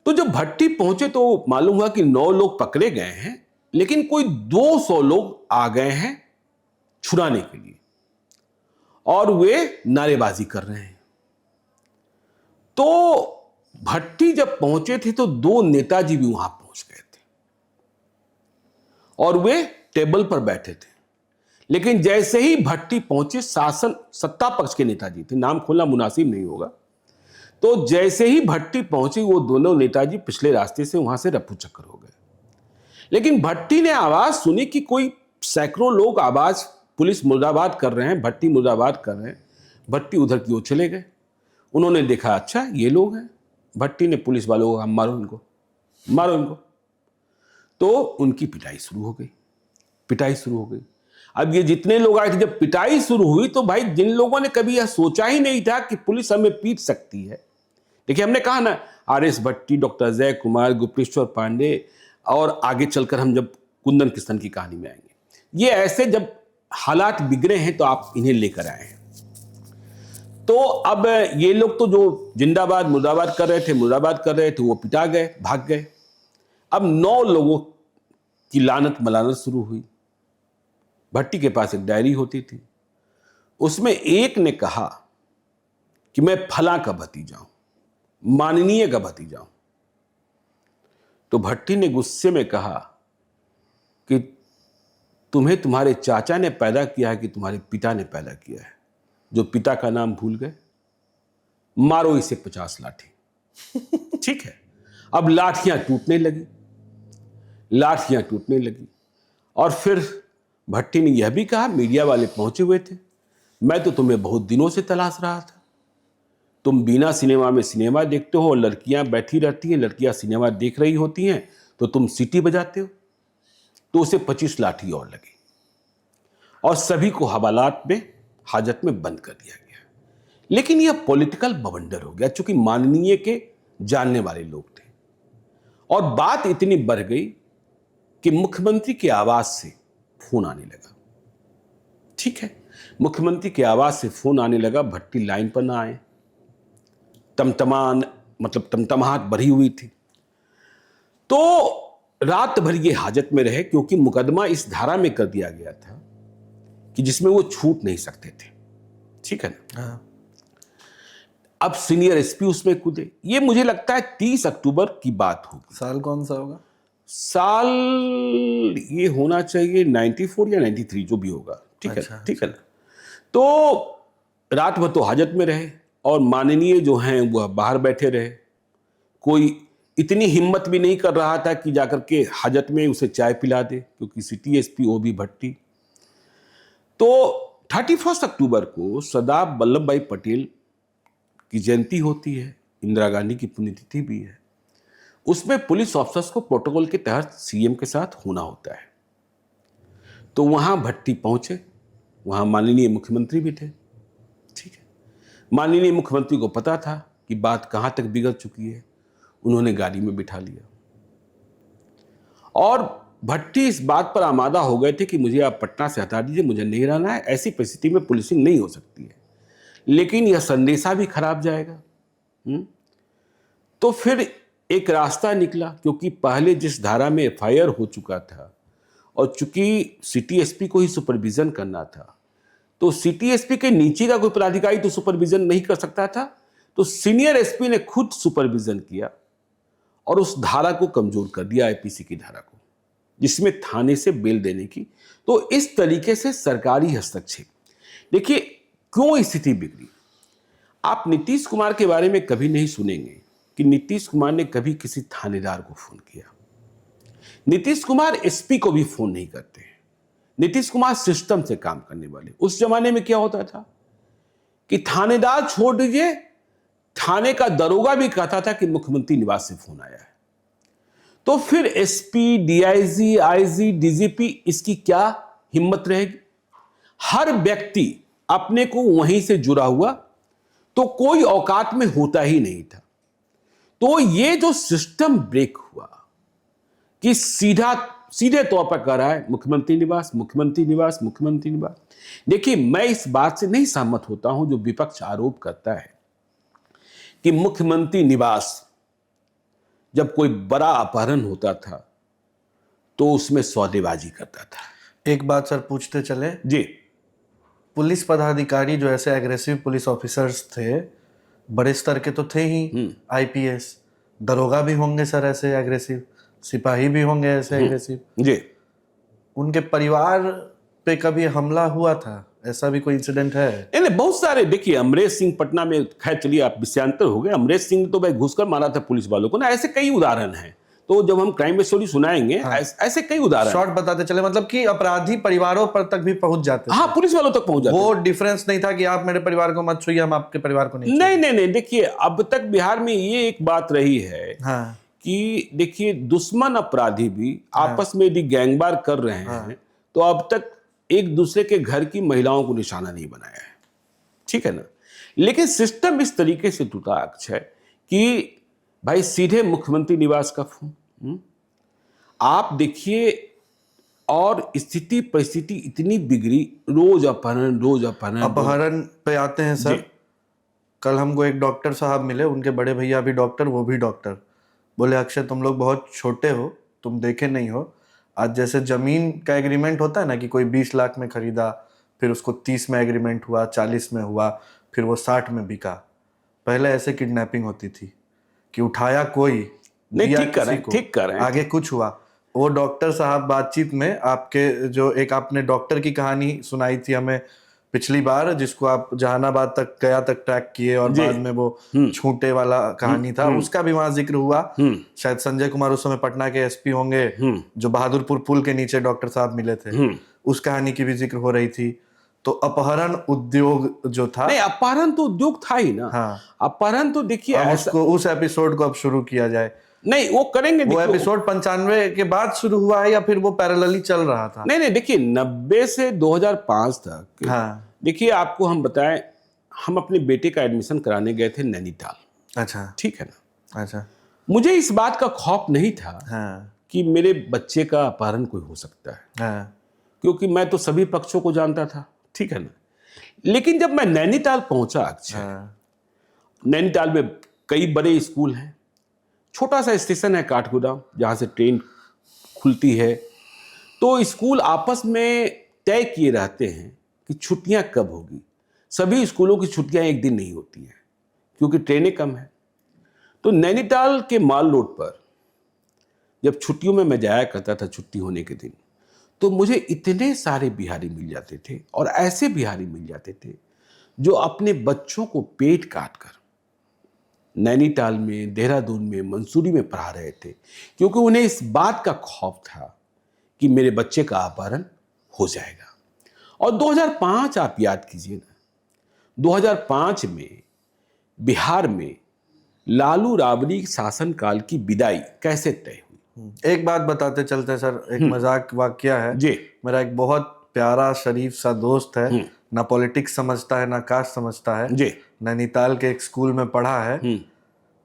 तो जब भट्टी पहुंचे तो मालूम हुआ कि 9 लोग पकड़े गए हैं, लेकिन कोई 200 लोग आ गए हैं छुड़ाने के लिए और वे नारेबाजी कर रहे हैं। तो भट्टी जब पहुंचे थे तो 2 नेताजी भी वहां पहुंच गए थे और वे टेबल पर बैठे थे। लेकिन जैसे ही भट्टी पहुंचे, शासन सत्ता पक्ष के नेताजी थे, नाम खोलना मुनासिब नहीं होगा, तो जैसे ही भट्टी पहुंची वो दोनों नेताजी पिछले रास्ते से वहां से रफू चक्कर हो गए। लेकिन भट्टी ने आवाज सुनी कि कोई सैकड़ों लोग आवाज, पुलिस मुर्दाबाद कर रहे हैं, भट्टी मुर्दाबाद कर रहे हैं। भट्टी उधर की ओर चले गए। उन्होंने देखा अच्छा ये लोग हैं। भट्टी ने पुलिस वालों को कहा मारो इनको, मारो इनको। तो उनकी पिटाई शुरू हो गई, पिटाई शुरू हो गई। अब ये जितने लोग आए थे, जब पिटाई शुरू हुई तो भाई जिन लोगों ने कभी यह सोचा ही नहीं था कि पुलिस हमें पीट सकती है, देखिए हमने कहा ना आर.एस. भट्टी, डॉक्टर अजय कुमार, गुप्तेश्वर पांडे और आगे चलकर हम जब कुंदन कृष्णन की कहानी में आएंगे, ये ऐसे जब हालात बिगड़े हैं तो आप इन्हें लेकर आए हैं। तो अब ये लोग तो जो जिंदाबाद मुर्दाबाद कर रहे थे, मुर्दाबाद कर रहे थे, वो पिटा गए, भाग गए। अब 9 लोगों की लानत मलानत शुरू हुई। भट्टी के पास एक डायरी होती थी, उसमें एक ने कहा कि मैं फला का भतीजा हूं, माननीय का भतीजा हूं। तो भट्टी ने गुस्से में कहा कि तुम्हें तुम्हारे चाचा ने पैदा किया है कि तुम्हारे पिता ने पैदा किया है, जो पिता का नाम भूल गए, मारो इसे 50 लाठी। ठीक है, अब लाठियां टूटने लगी, लाठियां टूटने लगी। और फिर भट्टी ने यह भी कहा, मीडिया वाले पहुंचे हुए थे, मैं तो तुम्हें बहुत दिनों से तलाश रहा था, तुम बिना सिनेमा में सिनेमा देखते हो और लड़कियां बैठी रहती हैं, लड़कियां सिनेमा देख रही होती हैं तो तुम सीटी बजाते हो। तो उसे 25 लाठी और लगी और सभी को हवालात में, हाजत में बंद कर दिया गया। लेकिन यह पॉलिटिकल बवंडर हो गया, चूंकि माननीय के जानने वाले लोग थे। और बात इतनी बढ़ गई कि मुख्यमंत्री के आवास से फोन आने लगा। ठीक है, मुख्यमंत्री के आवास से फोन आने लगा, भट्टी लाइन पर ना आए, तमतमाहट बढ़ी हुई थी। तो रात भर ये हाजत में रहे, क्योंकि मुकदमा इस धारा में कर दिया गया था कि जिसमें वो छूट नहीं सकते थे। ठीक है ना? हाँ। अब सीनियर एसपी उसमें कूदे। ये मुझे लगता है 30 अक्टूबर की बात होगी। साल कौन सा होगा? साल ये होना चाहिए 94 या 93, जो भी होगा। ठीक है, ठीक है ना? तो रात भर तो हाजत में रहे और माननीय जो हैं वह बाहर बैठे रहे। कोई इतनी हिम्मत भी नहीं कर रहा था कि जाकर के हाजत में उसे चाय पिला दे, क्योंकि सिटी एसपी ओ बी भट्टी। तो 31 अक्टूबर को सरदार वल्लभ भाई पटेल की जयंती होती है, इंदिरा गांधी की पुण्यतिथि भी है। उसमें पुलिस ऑफिसर्स को प्रोटोकॉल के तहत सीएम के साथ होना होता है। तो वहां भट्टी पहुंचे, वहां माननीय मुख्यमंत्री भी थे। ठीक है, माननीय मुख्यमंत्री को पता था कि बात कहां तक बिगड़ चुकी है। उन्होंने गाड़ी में बिठा लिया और भट्टी इस बात पर आमादा हो गए थे कि मुझे आप पटना से हटा दीजिए, मुझे नहीं रहना है, ऐसी परिस्थिति में पुलिसिंग नहीं हो सकती है, लेकिन यह संदेशा भी खराब जाएगा। तो फिर एक रास्ता निकला, क्योंकि पहले जिस धारा में एफआईआर हो चुका था और चूंकि सिटी एसपी को ही सुपरविजन करना था, तो सिटी एसपी के नीचे का कोई पदाधिकारी तो सुपरविजन नहीं कर सकता था, तो सीनियर एसपी ने खुद सुपरविजन किया और उस धारा को कमजोर कर दिया, आईपीसी की धारा को, जिसमें थाने से बेल देने की। तो इस तरीके से सरकारी हस्तक्षेप। देखिए क्यों स्थिति बिगड़ी। आप नीतीश कुमार के बारे में कभी नहीं सुनेंगे कि नीतीश कुमार ने कभी किसी थानेदार को फोन किया। नीतीश कुमार एसपी को भी फोन नहीं करते हैं। नीतीश कुमार सिस्टम से काम करने वाले। उस जमाने में क्या होता था कि थानेदार छोड़ दीजिए, थाने का दरोगा भी कहता था कि मुख्यमंत्री निवास से फोन आया है। तो फिर एसपी, डीआईजी, आईजी, डीजीपी, इसकी क्या हिम्मत रहेगी। हर व्यक्ति अपने को वहीं से जुड़ा हुआ, तो कोई औकात में होता ही नहीं था। तो ये जो सिस्टम ब्रेक हुआ कि सीधे तौर पर कह रहा है मुख्यमंत्री निवास, मुख्यमंत्री निवास, मुख्यमंत्री निवास। देखिए मैं इस बात से नहीं सहमत होता हूं जो विपक्ष आरोप करता है कि मुख्यमंत्री निवास जब कोई बड़ा अपहरण होता था तो उसमें सौदेबाजी करता था। एक बात सर पूछते चले जी, पुलिस पदाधिकारी जो ऐसे एग्रेसिव पुलिस ऑफिसर्स थे, बड़े स्तर के तो थे ही, आईपीएस, दरोगा भी होंगे सर ऐसे एग्रेसिव, सिपाही भी होंगे ऐसे एग्रेसिव जी। उनके परिवार पे कभी हमला हुआ था? ऐसा भी कोई इंसिडेंट है? नहीं, बहुत सारे। देखिए अमरेश सिंह पटना में, खैर चलिए आप विषयांतर हो गए, अमरेश सिंह ने तो भाई घुसकर मारा था पुलिस वालों को ना। ऐसे कई उदाहरण हैं, तो जब हम क्राइम स्टोरी सुनाएंगे ऐसे कई उदाहरण। शॉर्ट बताते चले, मतलब कि अपराधी परिवारों पर तक भी पहुंच जाते हाँ, पुलिस वालों तक पहुंच जाते। वो डिफरेंस नहीं था कि आप मेरे परिवार को मत छुइए, हम आपके परिवार को नहीं। नहीं, देखिए अब तक बिहार में ये एक बात रही है कि देखिए दुश्मन अपराधी भी आपस में यदि गैंगवार कर रहे हैं तो अब तक एक दूसरे के घर की महिलाओं को निशाना नहीं बनाया है। ठीक है ना। लेकिन सिस्टम इस तरीके से टूटा अक्षय कि भाई सीधे मुख्यमंत्री निवास का फोन। आप देखिए, और स्थिति परिस्थिति इतनी बिगड़ी, रोज अपहरण पे आते हैं सर। कल हमको एक डॉक्टर साहब मिले, उनके बड़े भैया भी डॉक्टर, वो भी डॉक्टर। बोले अक्षय तुम लोग बहुत छोटे हो, तुम देखे नहीं हो। आज जैसे जमीन का एग्रीमेंट होता है ना कि कोई 20 लाख में खरीदा, फिर उसको 30 में एग्रीमेंट हुआ, 40 में हुआ, फिर वो 60 में बिका। पहले ऐसे किडनैपिंग होती थी कि उठाया कोई, नहीं, ठीक कर रहे हैं, आगे कुछ हुआ। वो डॉक्टर साहब बातचीत में आपके जो एक आपने डॉक्टर की कहानी सुनाई थी हमें पिछली बार, जिसको आप जहानाबाद तक गया तक ट्रैक किए और बाद में वो छूटे वाला कहानी था, उसका भी वहां जिक्र हुआ। शायद संजय कुमार उस समय पटना के एसपी होंगे, जो बहादुरपुर पुल के नीचे डॉक्टर साहब मिले थे, उस कहानी की भी जिक्र हो रही थी। तो अपहरण उद्योग जो था, नहीं अपहरण तो उद्योग था ही ना। हाँ, अपहरण तो देखिए उसको उस एपिसोड को अब शुरू किया जाए। नहीं, वो करेंगे। वो एपिसोड 95 के बाद शुरू हुआ है या फिर वो पैरेलली चल रहा था? नहीं, देखिए 90 से 2005 तक। हाँ। देखिए आपको हम बताएं, हम अपने बेटे का एडमिशन कराने गए थे नैनीताल। अच्छा, ठीक है ना। अच्छा। मुझे इस बात का खौफ नहीं था कि मेरे बच्चे का अपहरण कोई हो सकता है, क्योंकि मैं तो सभी पक्षों को जानता था। ठीक है ना। लेकिन जब मैं नैनीताल पहुंचा अक्षय, नैनीताल में कई बड़े स्कूल हैं, छोटा सा स्टेशन है काठगोदाम, जहां से ट्रेन खुलती है। तो स्कूल आपस में तय किए रहते हैं कि छुट्टियां कब होगी। सभी स्कूलों की छुट्टियां एक दिन नहीं होती हैं, क्योंकि ट्रेनें कम हैं। तो नैनीताल के माल रोड पर जब छुट्टियों में मैं जाया करता था, छुट्टी होने के दिन, तो मुझे इतने सारे बिहारी मिल जाते थे, और ऐसे बिहारी मिल जाते थे जो अपने बच्चों को पेट काट कर नैनीताल में, देहरादून में, मंसूरी में पढ़ा रहे थे, क्योंकि उन्हें इस बात का खौफ था कि मेरे बच्चे का अपहरण हो जाएगा। और 2005 आप याद कीजिए ना, 2005 में बिहार में लालू राबड़ी शासनकाल की विदाई कैसे तय हुई? एक बात बताते चलते सर, एक मजाक वाकया है जी। मेरा एक बहुत प्यारा शरीफ सा दोस्त है, ना पॉलिटिक्स समझता है ना कास्ट समझता है जी। नैनीताल के एक स्कूल में पढ़ा है,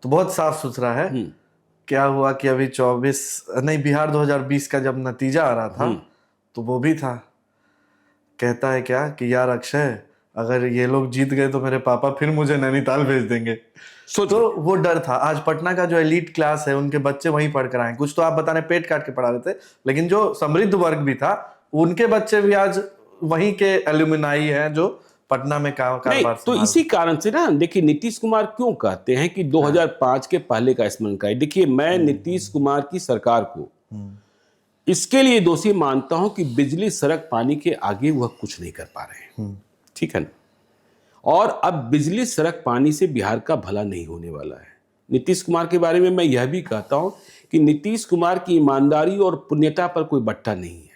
तो बहुत साफ सुथरा है। क्या हुआ कि अभी बिहार 2020 का जब नतीजा आ रहा था तो वो भी था, कहता है क्या कि यार अक्षय, अगर ये लोग जीत गए तो मेरे पापा फिर मुझे नैनीताल भेज देंगे। तो वो डर था। आज पटना का जो एलीट क्लास है उनके बच्चे वहीं पढ़ कर आए, कुछ तो आप बता रहे पेट काट के पढ़ा रहे थे, लेकिन जो समृद्ध वर्ग भी था उनके बच्चे भी आज वहीं के एल्यूमिनाई हैं जो पटना में कारोबार। तो इसी कारण से ना, देखिए नीतीश कुमार क्यों कहते हैं कि 2005 के पहले का स्मरण कराए। देखिए मैं नीतीश कुमार की सरकार को इसके लिए दोषी मानता हूं कि बिजली सड़क पानी के आगे वह कुछ नहीं कर पा रहे हैं, ठीक है ना। और अब बिजली सड़क पानी से बिहार का भला नहीं होने वाला है। नीतीश कुमार के बारे में मैं यह भी कहता हूं कि नीतीश कुमार की ईमानदारी और पुण्यता पर कोई बट्टा नहीं है,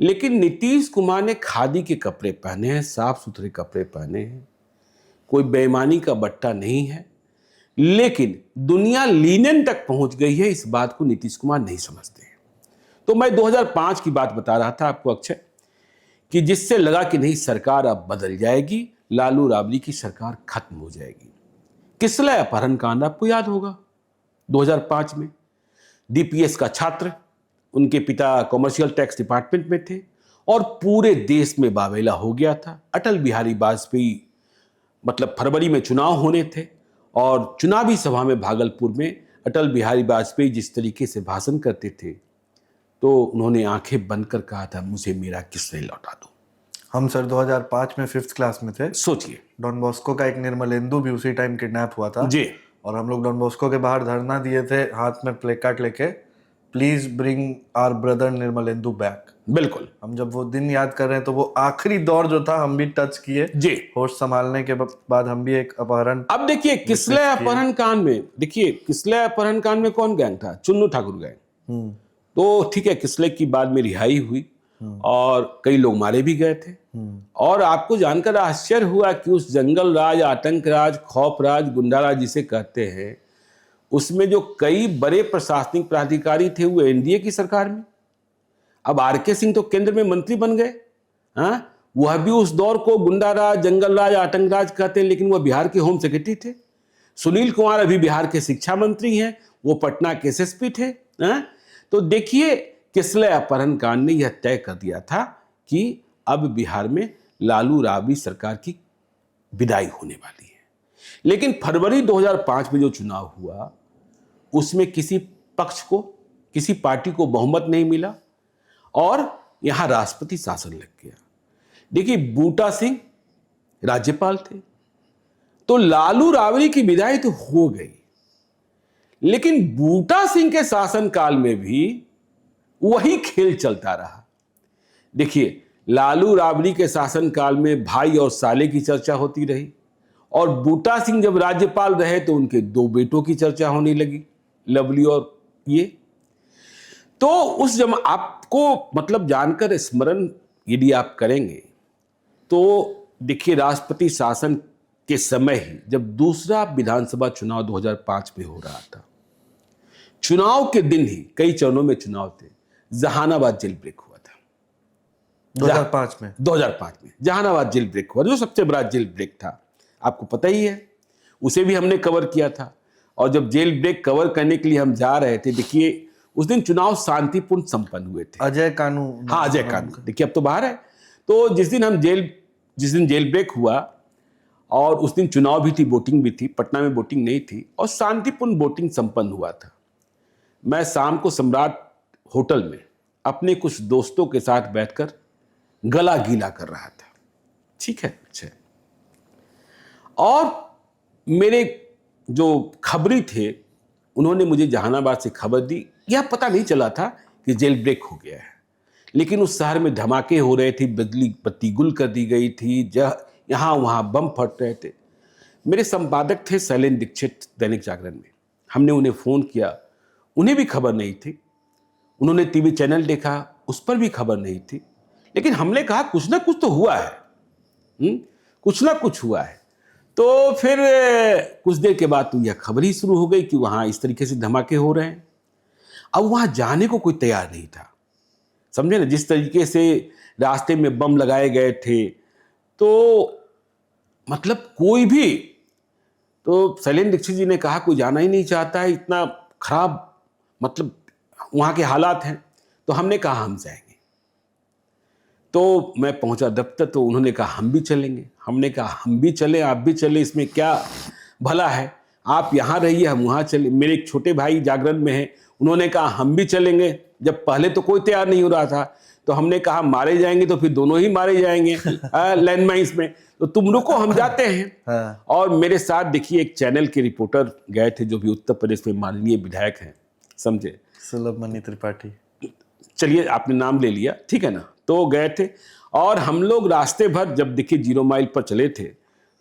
लेकिन नीतीश कुमार ने खादी के कपड़े पहने हैं, साफ सुथरे कपड़े पहने हैं, कोई बेईमानी का बट्टा नहीं है। लेकिन दुनिया लीनन तक पहुंच गई है, इस बात को नीतीश कुमार नहीं समझते हैं। तो मैं 2005 की बात बता रहा था आपको अक्षय, कि जिससे लगा कि नहीं सरकार अब बदल जाएगी, लालू राबड़ी की सरकार खत्म हो जाएगी। किसलय अपहरण कांड आपको याद होगा, 2005 में डीपीएस का छात्र, उनके पिता कॉमर्शियल टैक्स डिपार्टमेंट में थे और पूरे देश में बावेला हो गया था। अटल बिहारी वाजपेयी मतलब फरवरी में चुनाव होने थे और चुनावी सभा में भागलपुर में अटल बिहारी वाजपेयी जिस तरीके से भाषण करते थे, तो उन्होंने आंखें बंद कर कहा था, मुझे मेरा किसलय लौटा दो। हम सर 2005 में 5th क्लास में थे। सोचिए, डॉन बॉस्को का एक निर्मलेंदु भी उसी टाइम किडनैप हुआ था जी। और हम लोग डॉन बॉस्को के बाहर धरना दिए थे, हाथ में प्लेकार्ड लेके, please bring our brother Nirmalendu back. बिल्कुल। हम जब वो दिन याद कर रहे हैं तो वो आखिरी दौर जो था हम भी टच किए जी। होश संभालने के बाद हम भी एक अपहरण। अब देखिए किसलय अपहरण कांड में, देखिए किसलय अपहरण कांड में कौन गैंग था? चुन्नू ठाकुर गैंग। तो ठीक है, किसलय की बाद में रिहाई हुई और कई लोग मारे भी गए थे। और आपको जानकर आश्चर्य हुआ कि उस जंगल राज, आतंक राज, खौफ राज, गुंडा राज जिसे कहते हैं, उसमें जो कई बड़े प्रशासनिक प्राधिकारी थे वो एनडीए की सरकार में। अब आरके सिंह तो केंद्र में मंत्री बन गए, हाँ, वह भी उस दौर को गुंडा राज, जंगल राज, आतंक राज कहते हैं, लेकिन वह बिहार के होम सेक्रेटरी थे। सुनील कुमार अभी बिहार के शिक्षा मंत्री हैं, वो पटना के एसएसपी थे, हाँ? तो देखिए किसलय अपहरण कांड ने यह तय कर दिया था कि अब बिहार में लालू राबड़ी सरकार की विदाई होने वाली है। लेकिन फरवरी 2005 में जो चुनाव हुआ उसमें किसी पक्ष को, किसी पार्टी को बहुमत नहीं मिला और यहां राष्ट्रपति शासन लग गया। देखिए बूटा सिंह राज्यपाल थे, तो लालू राबड़ी की विदाई तो हो गई, लेकिन बूटा सिंह के शासनकाल में भी वही खेल चलता रहा। देखिए लालू राबड़ी के शासनकाल में भाई और साले की चर्चा होती रही और बूटा सिंह जब राज्यपाल रहे तो उनके 2 बेटों की चर्चा होने लगी, लवली और ये। तो उस आपको मतलब जानकर स्मरण यदि आप करेंगे तो देखिए राष्ट्रपति शासन के समय ही जब दूसरा विधानसभा चुनाव 2005 में हो रहा था, चुनाव के दिन ही कई चरणों में चुनाव थे, जहानाबाद जेल ब्रेक हुआ था 2005 में। 2005 में जहानाबाद जेल ब्रेक हुआ, जो सबसे बड़ा जेल ब्रेक था, आपको पता ही है, उसे भी हमने कवर किया था। और जब जेल ब्रेक कवर करने के लिए हम जा रहे थे, देखिए उस दिन चुनाव शांतिपूर्ण संपन्न हुए थे। अजय कानू, हाँ अजय कानू, देखिए अब तो बाहर है। तो जिस दिन जेल ब्रेक हुआ और उस दिन चुनाव भी थी, वोटिंग भी थी, पटना में वोटिंग नहीं थी और शांतिपूर्ण वोटिंग संपन्न हुआ था। मैं शाम को सम्राट होटल में अपने कुछ दोस्तों के साथ बैठकर गला गीला कर रहा था, ठीक है। अच्छा, और मेरे जो खबरी थे उन्होंने मुझे जहानाबाद से खबर दी। यह पता नहीं चला था कि जेल ब्रेक हो गया है, लेकिन उस शहर में धमाके हो रहे थे, बिजली बत्ती गुल कर दी गई थी, यहाँ वहाँ बम फट रहे थे। मेरे संपादक थे शैलेंद्र दीक्षित दैनिक जागरण में, हमने उन्हें फ़ोन किया, उन्हें भी खबर नहीं थी। उन्होंने टीवी चैनल देखा, उस पर भी खबर नहीं थी। लेकिन हमने कहा कुछ ना कुछ तो हुआ है, कुछ ना कुछ हुआ है। तो फिर कुछ देर के बाद तो यह खबर ही शुरू हो गई कि वहाँ इस तरीके से धमाके हो रहे हैं। अब वहाँ जाने को कोई तैयार नहीं था, समझे ना। जिस तरीके से रास्ते में बम लगाए गए थे, तो मतलब कोई भी, तो शैलेंद्र दीक्षित जी ने कहा कोई जाना ही नहीं चाहता है, इतना खराब मतलब वहाँ के हालात हैं। तो हमने कहा हम जाएंगे। तो मैं पहुंचा दफ्तर, तो उन्होंने कहा हम भी चलेंगे। हमने कहा हम भी चलें, आप भी चलें, इसमें क्या भला है, आप यहाँ रहिए हम वहाँ चले। मेरे एक छोटे भाई जागरण में हैं, उन्होंने कहा हम भी चलेंगे। जब पहले तो कोई तैयार नहीं हो रहा था, तो हमने कहा मारे जाएंगे तो फिर दोनों ही मारे जाएंगे लैंडमाइंस में, तो तुम रुको हम जाते हैं। और मेरे साथ देखिए एक चैनल के रिपोर्टर गए थे, जो भी उत्तर प्रदेश में माननीय विधायक हैं, समझे, सुलभमणि त्रिपाठी। चलिए आपने नाम ले लिया, ठीक है ना। तो गए थे और हम लोग रास्ते भर जब देखिए 0 माइल पर चले थे,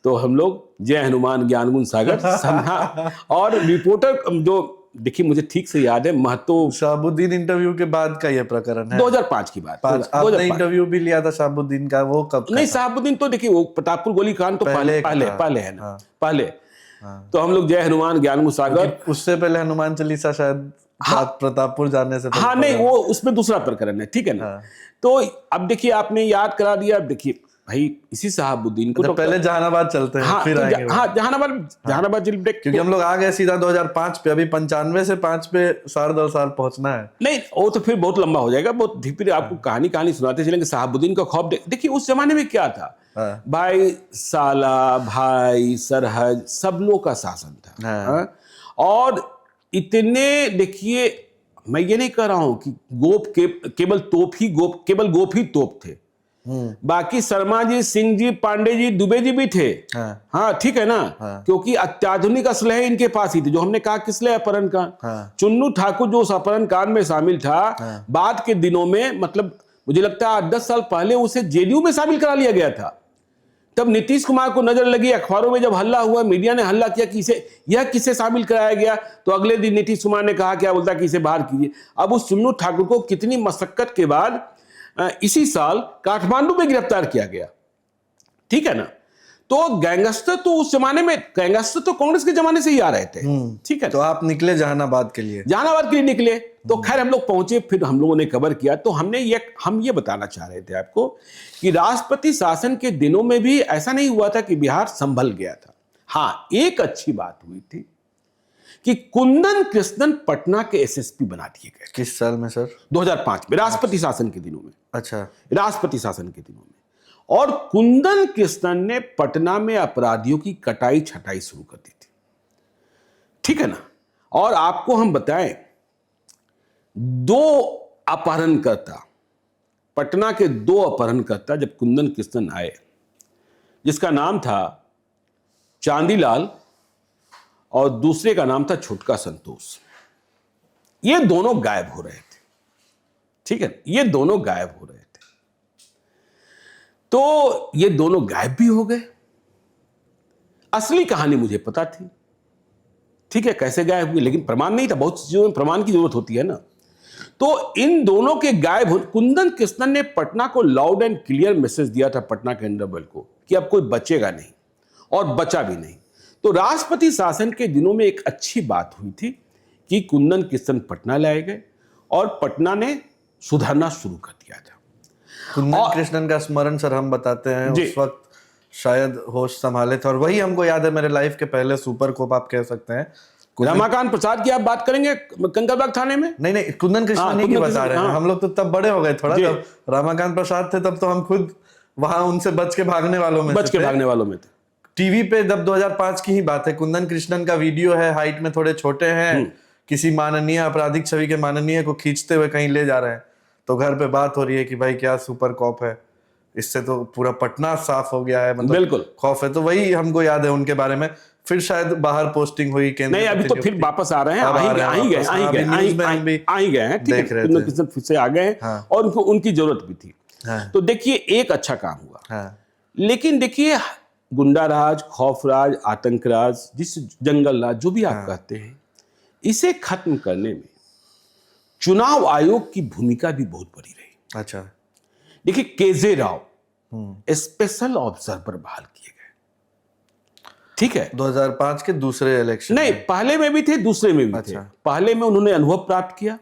तो हम लोग जय हनुमान ज्ञान गुण सागर सन्हा और रिपोर्टर जो देखिए मुझे ठीक से याद है, महतो शहाबुद्दीन इंटरव्यू के बाद का यह प्रकरण है, 2005 की बात। आपने इंटरव्यू भी लिया था शहाबुद्दीन का, वो कब नहीं, शहाबुद्दीन तो देखिए वो प्रतापपुर गोली कांड तो पहले है ना, पहले। तो हम लोग जय हनुमान ज्ञान गुण सागर, उससे पहले हनुमान चालीसा शायद प्रतापपुर जाने से हाँ नहीं, वो उसमें दूसरा प्रकरण है, ठीक है ना। तो अब देखिए आपने याद करा दिया। अब देखिए भाई इसी शहाबुद्दीन को तो पहले जहानाबाद चलते हैं, हाँ, फिर तो आएंगे। जहानाबाद जेल ब्रेक, क्योंकि हम लोग आ गए सीधा 2005 पे, अभी 95 से 5 पे 2.5 साल पहुंचना है। नहीं वो तो फिर बहुत लंबा हो जाएगा, बहुत फिर आपको कहानी सुनाते चलेंगे। शहाबुद्दीन का खौफ देखिए उस जमाने में क्या था, भाई साला, भाई सरहद, सब लोग का शासन था। और इतने देखिए, मैं ये नहीं कह रहा हूं कि केवल गोप ही तोप थे, बाकी शर्मा जी, सिंह जी, पांडे जी, दुबे जी भी थे। हाँ ठीक है ना, क्योंकि अत्याधुनिक असलहे इनके पास ही थे। जो हमने कहा किसले अपहरण कांड, चुन्नू ठाकुर जो उस अपहरण कांड में शामिल था, बाद के दिनों में मतलब मुझे लगता है 8-10 साल पहले उसे जेडीयू में शामिल करा लिया गया था। तब नीतीश कुमार को नजर लगी, अखबारों में जब हल्ला हुआ, मीडिया ने हल्ला किया कि किसे शामिल कराया गया, तो अगले दिन नीतीश कुमार ने कहा, क्या बोलता कि इसे बाहर कीजिए। अब उस चुन्नू ठाकुर को कितनी मशक्कत के बाद इसी साल काठमांडू में गिरफ्तार किया गया, ठीक है ना। तो गैंगस्टर तो उस जमाने में, गैंगस्टर तो कांग्रेस के जमाने से ही आ रहे थे, ठीक है। तो आप निकले जहानाबाद के लिए निकले। तो खैर हम लोग पहुंचे, फिर हम लोगों ने कवर किया। तो हम ये बताना चाह रहे थे आपको कि राष्ट्रपति शासन के दिनों में भी ऐसा नहीं हुआ था कि बिहार संभल गया था। हाँ, एक अच्छी बात हुई थी कि कुंदन कृष्णन पटना के एसएसपी बना दिए गए। किस साल में सर? 2005 में, राष्ट्रपति शासन के दिनों में। अच्छा, राष्ट्रपति शासन के दिनों में। और कुंदन कृष्णन ने पटना में अपराधियों की कटाई छटाई शुरू कर दी थी, ठीक है ना। और आपको हम बताएं, 2 अपहरणकर्ता, पटना के 2 अपहरणकर्ता जब कुंदन कृष्णन आए, जिसका नाम था चांदीलाल और दूसरे का नाम था छुटका संतोष, ये दोनों गायब हो रहे थे, ठीक है। ये दोनों गायब हो रहे थे। तो ये दोनों गायब भी हो गए। असली कहानी मुझे पता थी, ठीक है, कैसे गायब हुए, लेकिन प्रमाण नहीं था। बहुत चीजों में प्रमाण की जरूरत होती है ना। तो इन दोनों के गायब हो, कुंदन कृष्णन ने पटना को लाउड एंड क्लियर मैसेज दिया था, पटना के अंडरवर्ल्ड को, कि अब कोई बचेगा नहीं, और बचा भी नहीं। तो राष्ट्रपति शासन के दिनों में एक अच्छी बात हुई थी कि कुंदन कृष्णन पटना लाए गए और पटना ने सुधरना शुरू कर दिया था। कुंदन कृष्णन का स्मरण सर हम बताते हैं, उस वक्त शायद होश संभाले थे, और वही हमको याद है मेरे लाइफ के पहले सुपर कोप आप कह सकते हैं। रमाकांत प्रसाद की आप बात करेंगे कंकरबाग थाने में? नहीं, कुंदन कृष्णन ही की बता रहे हैं। हम लोग तो तब बड़े हो गए थोड़ा, जब रमाकांत प्रसाद थे तब तो हम खुद वहां उनसे बच के भागने वालों में थे। टीवी पे जब 2005 की ही बात है, कुंदन कृष्णन का वीडियो है, हाइट में थोड़े छोटे हैं, किसी माननीय आपराधिक छवि के माननीय को खींचते हुए कहीं ले जा रहे हैं। तो घर पे बात हो रही है कि भाई क्या सुपर कॉप है, इससे तो पूरा पटना साफ हो गया है, मतलब बिल्कुल खौफ है। तो वही हमको याद है उनके बारे में। फिर शायद बाहर पोस्टिंग हुई, नहीं अभी तो फिर वापस आ रहे हैं, आ ही गए हैं, ठीक है, फिर से आ गए हैं, और उनकी जरूरत भी थी। तो देखिए एक अच्छा काम हुआ, लेकिन देखिए गुंडा राज, खौफ राज, आतंक राज, जिस जंगल राज जो भी आप कहते हैं, इसे खत्म करने में चुनाव आयोग की भूमिका भी बहुत बड़ी रही। अच्छा, देखिए केजे राव स्पेशल ऑब्जर्वर बहाल किए गए, ठीक है। 2005 के दूसरे इलेक्शन नहीं, पहले में भी थे, दूसरे में भी थे। पहले में उन्होंने अनुभव प्राप्त किया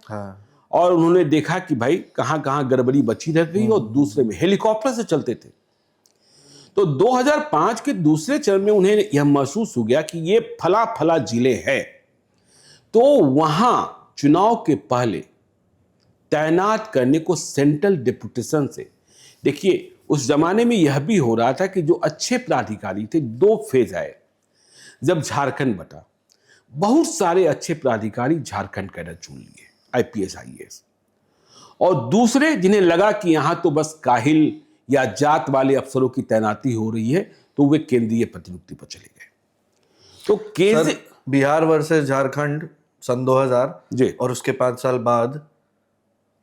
और उन्होंने देखा कि भाई कहां कहां गड़बड़ी बची रह गई, और दूसरे में हेलीकॉप्टर से चलते थे। तो 2005 के दूसरे चरण में उन्हें यह महसूस हो गया कि ये फला फला जिले हैं, तो वहां चुनाव के पहले तैनात करने को सेंट्रल डिप्यूटेशन से, देखिए उस जमाने में यह भी हो रहा था कि जो अच्छे प्राधिकारी थे, 2 फेज आए जब झारखंड बटा, बहुत सारे अच्छे प्राधिकारी झारखंड कैडर चुन लिए, आईपीएस आईएएस, और दूसरे जिन्हें लगा कि यहां तो बस काहिल या जात वाले अफसरों की तैनाती हो रही है, तो वे केंद्रीय प्रतिनियुक्ति पर चले गए। तो केंद्र बिहार वर्सेस झारखंड सन 2000 जी, और उसके 5 साल बाद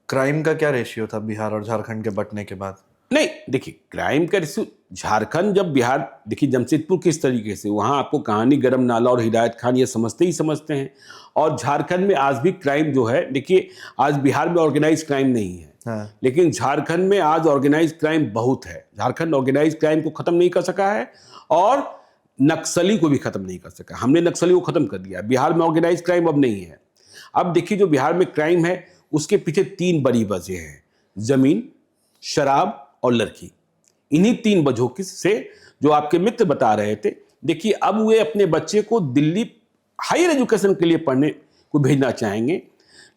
क्राइम का क्या रेशियो था बिहार और झारखंड के बंटने के बाद? नहीं देखिए, क्राइम का रेशियो झारखंड जब बिहार, देखिए जमशेदपुर किस तरीके से, वहां आपको कहानी गरम नाला और हिदायत खान ये समझते ही समझते हैं, और झारखंड में आज भी क्राइम जो है, देखिए आज बिहार में ऑर्गेनाइज क्राइम नहीं है, लेकिन झारखंड में आज ऑर्गेनाइज क्राइम बहुत है। झारखंड ऑर्गेनाइज क्राइम को खत्म नहीं कर सका है और नक्सली को भी खत्म नहीं कर सका। हमने नक्सली को खत्म कर दिया, बिहार में ऑर्गेनाइज क्राइम अब नहीं है। अब देखिए जो बिहार में क्राइम है उसके पीछे 3 बड़ी वजह हैं, जमीन, शराब और लड़की। इन्हीं 3 वजहों से जो आपके मित्र बता रहे थे, देखिए अब वे अपने बच्चे को दिल्ली हायर एजुकेशन के लिए पढ़ने को भेजना चाहेंगे,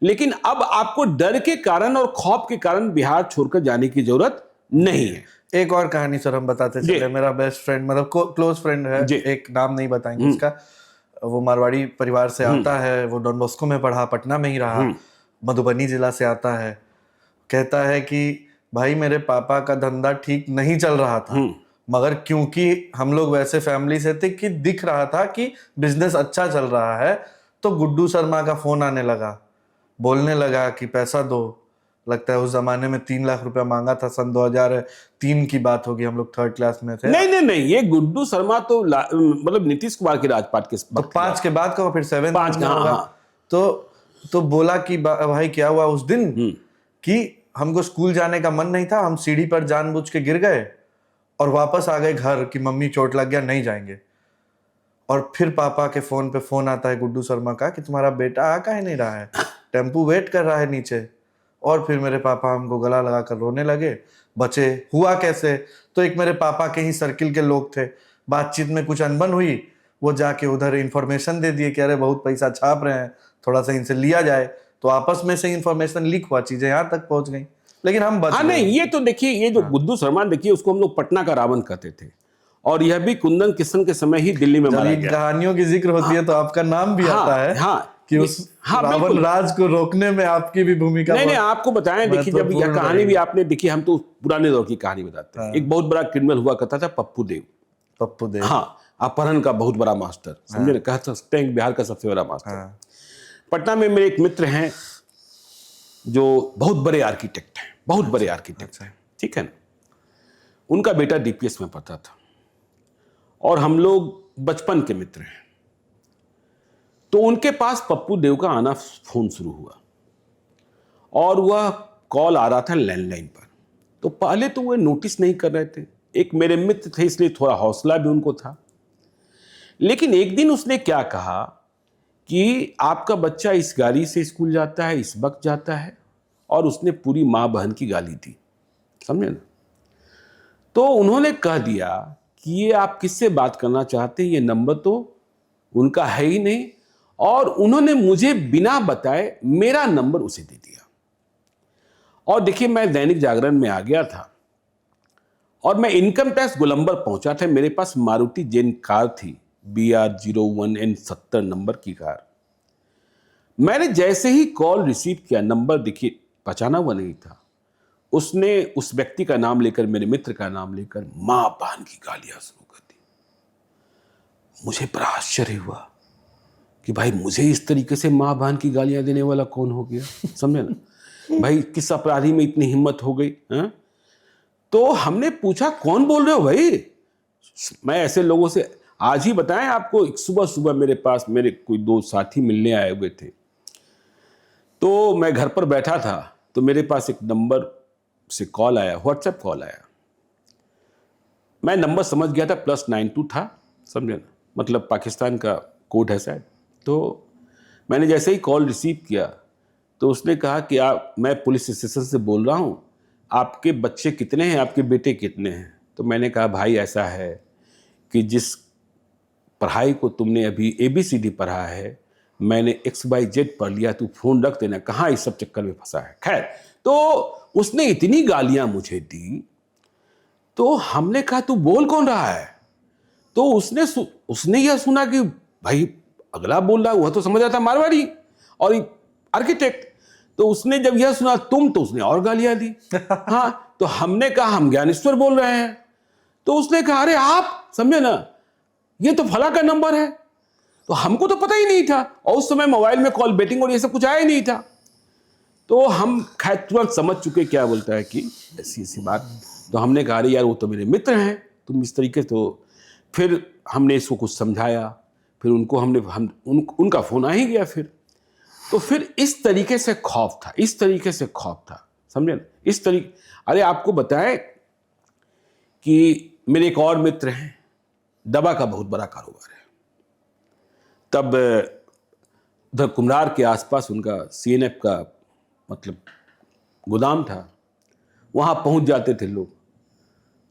लेकिन अब आपको डर के कारण और खौफ के कारण बिहार छोड़कर जाने की जरूरत नहीं है। एक और कहानी सर हम बताते चले, मेरा बेस्ट फ्रेंड, मतलब क्लोज फ्रेंड है, एक नाम नहीं बताएंगे उसका, वो मारवाड़ी परिवार से आता है, वो डॉन बॉस्को में पढ़ा, पटना में ही रहा, मधुबनी जिला से आता है। कहता है कि भाई मेरे पापा का धंधा ठीक नहीं चल रहा था, मगर क्योंकि हम लोग वैसे फैमिली से थे कि दिख रहा था कि बिजनेस अच्छा चल रहा है, तो गुड्डू शर्मा का फोन आने लगा, बोलने लगा कि पैसा दो। लगता है उस जमाने में 3 लाख रुपया मांगा था, सन 2003 की बात होगी, हम लोग 3rd क्लास में थे। नहीं, ये गुड्डू शर्मा तो मतलब नीतीश कुमार के राजपाट के तो 5 के बाद का, फिर 7 5 का होगा। तो बोला कि भाई क्या हुआ उस दिन, कि हमको स्कूल जाने का मन नहीं था, हम सीढ़ी पर जानबूझ के गिर गए और वापस आ गए घर कि मम्मी चोट लग गया, नहीं जाएंगे। और फिर पापा के फोन पे फोन आता है गुड्डू शर्मा का कि तुम्हारा बेटा आ काहे नहीं रहा है, टेम्पू वेट कर रहा है नीचे। और फिर मेरे पापा हमको गला लगा कर रोने लगे। बचे हुआ कैसे, तो एक मेरे पापा के ही सर्किल के लोग थे, बातचीत में कुछ अनबन हुई, वो जाके उधर इंफॉर्मेशन दे दिए कि अरे बहुत पैसा छाप रहे हैं, थोड़ा सा इनसे लिया जाए। तो आपस में से इंफॉर्मेशन लीक हुआ, चीजें यहाँ तक पहुंच गई, लेकिन हम बच गए। नहीं, ये तो देखिए, ये जो गुड्डू शर्मा, देखिए उसको हम लोग पटना का रावण कहते थे, और यह भी कुंदन किशन के समय ही दिल्ली में मारा गया। कहानियों की जिक्र होती है तो आपका नाम भी आता है कि उस रावण राज को रोकने में आपकी भी भूमिका। नहीं, आपको बताएं, देखिए जब यह कहानी भी आपने देखी, हम तो पुराने दौर की कहानी बताते हैं। एक बहुत बड़ा क्रिमिनल हुआ करता था पप्पू देव, हाँ, अपहरण का बहुत बड़ा मास्टर, समझे ना, कह सकते हैं बिहार का सबसे बड़ा मास्टर। पटना में मेरे एक मित्र हैं जो बहुत बड़े आर्किटेक्ट हैं, बहुत बड़े आर्किटेक्ट हैं, ठीक है ना। उनका बेटा डीपीएस में पढ़ता था और हम लोग बचपन के मित्र हैं। तो उनके पास पप्पू देव का आना फोन शुरू हुआ और वह कॉल आ रहा था लैंडलाइन पर। तो पहले तो वे नोटिस नहीं कर रहे थे, एक मेरे मित्र थे इसलिए थोड़ा हौसला भी उनको था। लेकिन एक दिन उसने क्या कहा कि आपका बच्चा इस गाड़ी से स्कूल जाता है, इस वक्त जाता है, और उसने पूरी माँ बहन की गाली दी, समझे ना। तो उन्होंने कह दिया कि ये आप किससे बात करना चाहते हैं, ये नंबर तो उनका है ही नहीं, और उन्होंने मुझे बिना बताए मेरा नंबर उसे दे दिया। और देखिए मैं दैनिक जागरण में आ गया था और मैं इनकम टैक्स गोलंबर पहुंचा था। मेरे पास मारुति जेन कार थी, BR01N70 नंबर की कार। मैंने जैसे ही कॉल रिसीव किया, नंबर देखिए पहचाना हुआ नहीं था, उसने उस व्यक्ति का नाम लेकर, मेरे मित्र का नाम लेकर मां बहन की गालियां शुरू कर दी। मुझे बड़ा आश्चर्य हुआ कि भाई मुझे इस तरीके से मां बहन की गालियां देने वाला कौन हो गया, समझे ना। भाई किस अपराधी में इतनी हिम्मत हो गई, हाँ? तो हमने पूछा कौन बोल रहे हो भाई। मैं ऐसे लोगों से आज ही बताएं आपको, सुबह सुबह मेरे पास मेरे कोई 2 साथी मिलने आए हुए थे। तो मैं घर पर बैठा था तो मेरे पास एक नंबर से कॉल आया, व्हाट्सएप कॉल आया। मैं नंबर समझ गया था, +92 था, समझे ना, मतलब पाकिस्तान का कोड है शायद। तो मैंने जैसे ही कॉल रिसीव किया तो उसने कहा कि मैं पुलिस स्टेशन से बोल रहा हूँ, आपके बच्चे कितने हैं, आपके बेटे कितने हैं? तो मैंने कहा भाई ऐसा है कि जिस पढ़ाई को तुमने अभी ABCD पढ़ा है, मैंने XYZ पढ़ लिया, तू फ़ोन रख देना, कहाँ इस सब चक्कर में फंसा है। खैर, तो उसने इतनी गालियां मुझे दी, तो हमने कहा तू बोल कौन रहा है? तो उसने यह सुना कि भाई अगला बोल रहा है, वह तो समझ रहा था मारवाड़ी और आर्किटेक्ट। तो उसने जब यह सुना तुम, तो उसने और गालियां दी। हाँ, तो हमने कहा हम ज्ञानेश्वर बोल रहे हैं। तो उसने कहा अरे आप, समझे ना, ये तो फला का नंबर है। तो हमको तो पता ही नहीं था, और उस समय मोबाइल में कॉल बेटिंग और ये सब कुछ आया ही नहीं था। तो हम खैर तुरंत समझ चुके क्या बोलता है कि ऐसी ऐसी बात। तो हमने कहा अरे यार वो तो मेरे मित्र हैं, तुम इस तरीके। तो फिर हमने इसको कुछ समझाया, फिर उनका फ़ोन आ ही गया फिर। तो फिर इस तरीके से खौफ था, इस तरीके से खौफ था, समझे ना, इस तरीके। अरे आपको बताएं कि मेरे एक और मित्र हैं, दवा का बहुत बड़ा कारोबार है। तब उधर कुम्हरार के आसपास उनका CNF का मतलब गोदाम था, वहाँ पहुँच जाते थे लोग।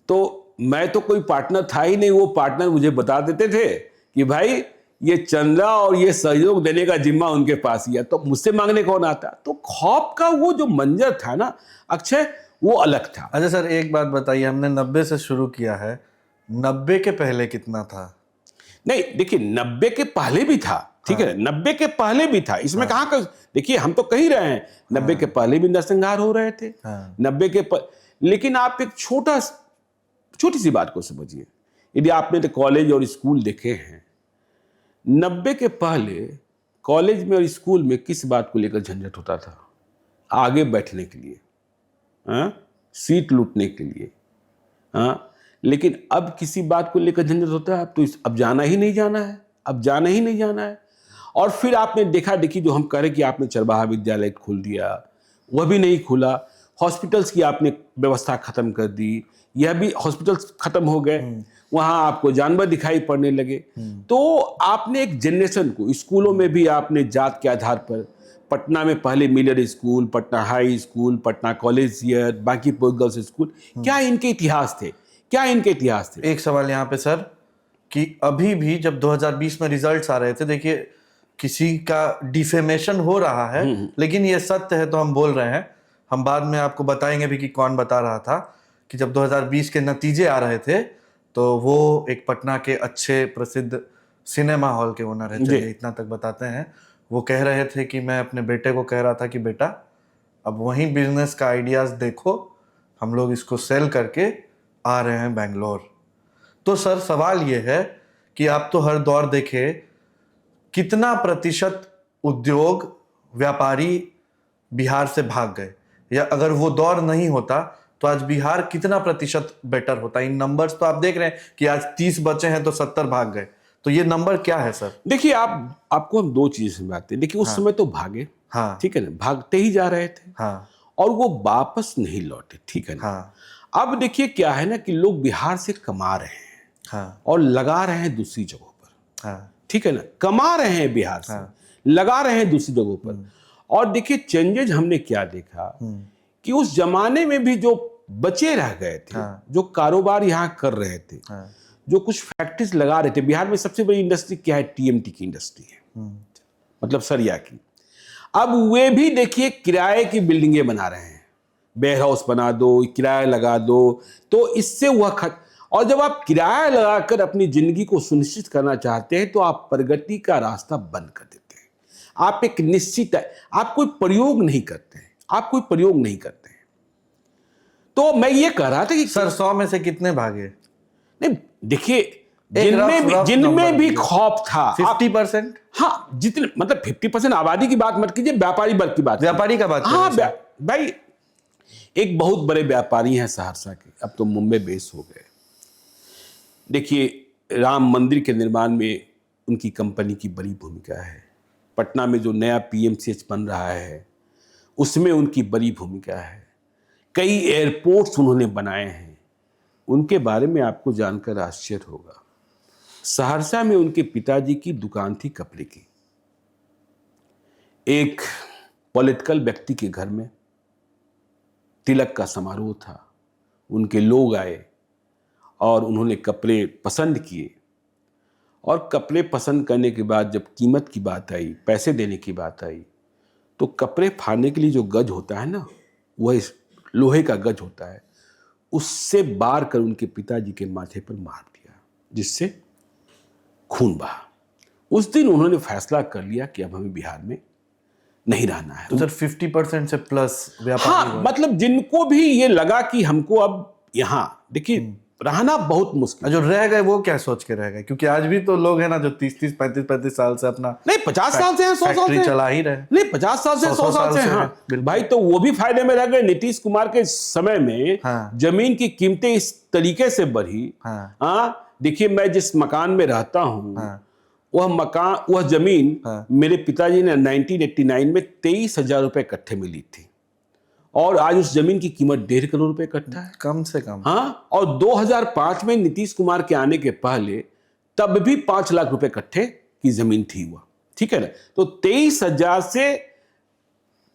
तो मैं तो कोई पार्टनर था ही नहीं, वो पार्टनर मुझे बता देते थे कि भाई ये चंद्रा और ये सहयोग देने का जिम्मा उनके पास ही है, तो मुझसे मांगने कौन आता। तो खौफ का वो जो मंजर था ना अक्षय, वो अलग था। अच्छा सर, एक बात बताइए, हमने 90 से शुरू किया है, 90 के पहले कितना था? नहीं देखिए, 90 के पहले भी था, ठीक है, 90 के पहले भी था, इसमें कहाँ का, देखिए हम तो कह ही रहे हैं 90 के पहले भी नरसंहार हो रहे थे। 90 के लेकिन आप एक छोटी सी बात को समझिए, यदि आपने तो कॉलेज और स्कूल देखे हैं, 90 के पहले कॉलेज में और स्कूल में किस बात को लेकर झंझट होता था? आगे बैठने के लिए, सीट लूटने के लिए। लेकिन अब किसी बात को लेकर झंझट होता है? अब जाना ही नहीं जाना है, अब जाना ही नहीं जाना है। और फिर आपने देखा देखी, जो हम कह रहे कि आपने चरवाहा विद्यालय खोल दिया, वह भी नहीं खुला। हॉस्पिटल्स की आपने व्यवस्था खत्म कर दी, यह भी हॉस्पिटल्स खत्म हो गए, वहां आपको जानवर दिखाई पड़ने लगे। तो आपने एक जनरेशन को, स्कूलों में भी आपने जात के आधार पर, पटना में पहले Miller school, Patna high school, Patna collegiate, Bankipur girls school, क्या इनके इतिहास थे? क्या इनके इतिहास थे? एक सवाल यहाँ पे सर, कि अभी भी जब 2020 में रिजल्ट्स आ रहे थे, देखिए किसी का डिफेमेशन हो रहा है, लेकिन ये सत्य है तो हम बोल रहे हैं। हम बाद में आपको बताएंगे भी कि कौन बता रहा था कि जब 2020 के नतीजे आ रहे थे, तो वो एक पटना के अच्छे प्रसिद्ध सिनेमा हॉल के ओनर है, चलिए इतना तक बताते हैं, वो कह रहे थे कि मैं अपने बेटे को कह रहा था कि बेटा अब वहीं बिजनेस का आइडियाज देखो, हम लोग इसको सेल करके आ रहे हैं बेंगलोर। तो सर सवाल ये है कि आप तो हर दौर देखे, कितना प्रतिशत उद्योग व्यापारी बिहार से भाग गए, या अगर वो दौर नहीं होता तो आज बिहार कितना प्रतिशत बेटर होता? इन नंबर्स तो आप देख रहे हैं कि आज 30 बचे हैं तो 70 भाग गए, तो ये नंबर क्या है सर? देखिए, आपको हम दो चीजें समझाते हैं। देखिए, उस समय तो भागे, ठीक है ना, भागते ही जा रहे थे, और वो वापस नहीं लौटे, ठीक है ना। अब देखिए क्या है ना कि लोग बिहार से कमा रहे हैं, और लगा रहे हैं दूसरी जगहों पर, ठीक है ना, कमा रहे हैं बिहार से, लगा रहे हैं दूसरी जगहों पर। और देखिए चेंजेज हमने क्या देखा कि उस जमाने में भी जो बचे रह गए थे, जो कारोबार यहाँ कर रहे थे, जो कुछ फैक्ट्रीज लगा रहे थे। बिहार में सबसे बड़ी इंडस्ट्री क्या है? TMT की इंडस्ट्री है, मतलब सरिया की। अब वे भी देखिए किराए की बिल्डिंगें बना रहे हैं, वेयर हाउस बना दो, किराया लगा दो, तो इससे वह और जब आप किराया लगाकर अपनी जिंदगी को सुनिश्चित करना चाहते हैं तो आप प्रगति का रास्ता बंद कर देते हैं। आप एक निश्चित, आप कोई प्रयोग नहीं करते हैं, आप कोई प्रयोग नहीं करते हैं। तो मैं ये कह रहा था कि सर 100 में से कितने भागे? नहीं देखिए, जिनमें भी खौफ था 50%। हाँ, जितने मतलब 50% आबादी की बात मत कीजिए, व्यापारी वर्ग की बात, व्यापारी का बात। हाँ भाई, एक बहुत बड़े व्यापारी हैं सहरसा के, अब तो मुंबई बेस हो गए। देखिए, राम मंदिर के निर्माण में उनकी कंपनी की बड़ी भूमिका है। पटना में जो नया PMCH बन रहा है उसमें उनकी बड़ी भूमिका है। कई एयरपोर्ट्स उन्होंने बनाए हैं, उनके बारे में आपको जानकर आश्चर्य होगा। सहरसा में उनके पिताजी की दुकान थी कपड़े की। एक पॉलिटिकल व्यक्ति के घर में तिलक का समारोह था, उनके लोग आए और उन्होंने कपड़े पसंद किए, और कपड़े पसंद करने के बाद जब कीमत की बात आई, पैसे देने की बात आई, तो कपड़े फाड़ने के लिए जो गज होता है ना, वह इस लोहे का गज होता है, उससे बार कर उनके पिताजी के माथे पर मार दिया, जिससे खून बहा। उस दिन उन्होंने फैसला कर लिया कि अब हमें बिहार में नहीं रहना है। तो सर 50% से प्लस व्यापारी हाँ, मतलब जिनको भी ये लगा कि हमको अब यहाँ देखिए रहना बहुत मुश्किल। जो रह गए वो क्या सोच के रह गए? क्योंकि आज भी तो लोग हैं ना जो 30-30, 35-35 साल से अपना नहीं 50 साल से हैं, 100 साल से चला ही रहे। नहीं 50 साल से 100 साल से हाँ भाई, तो वो भी फायदे में रह गए। नीतीश कुमार के समय में जमीन की कीमतें इस तरीके से बढ़ी। हाँ देखिए, मैं जिस मकान में रहता हूँ वह जमीन मेरे पिताजी ने 1989 में 23,000 रुपए कट्ठे में ली थी, और आज उस जमीन की कीमत 1.5 करोड़ रुपए कट्ठा है, कम से कम। हाँ, और 2005 में नीतीश कुमार के आने के पहले तब भी 5 लाख रुपए कट्ठे की जमीन थी हुआ, ठीक है ना। तो 23,000 से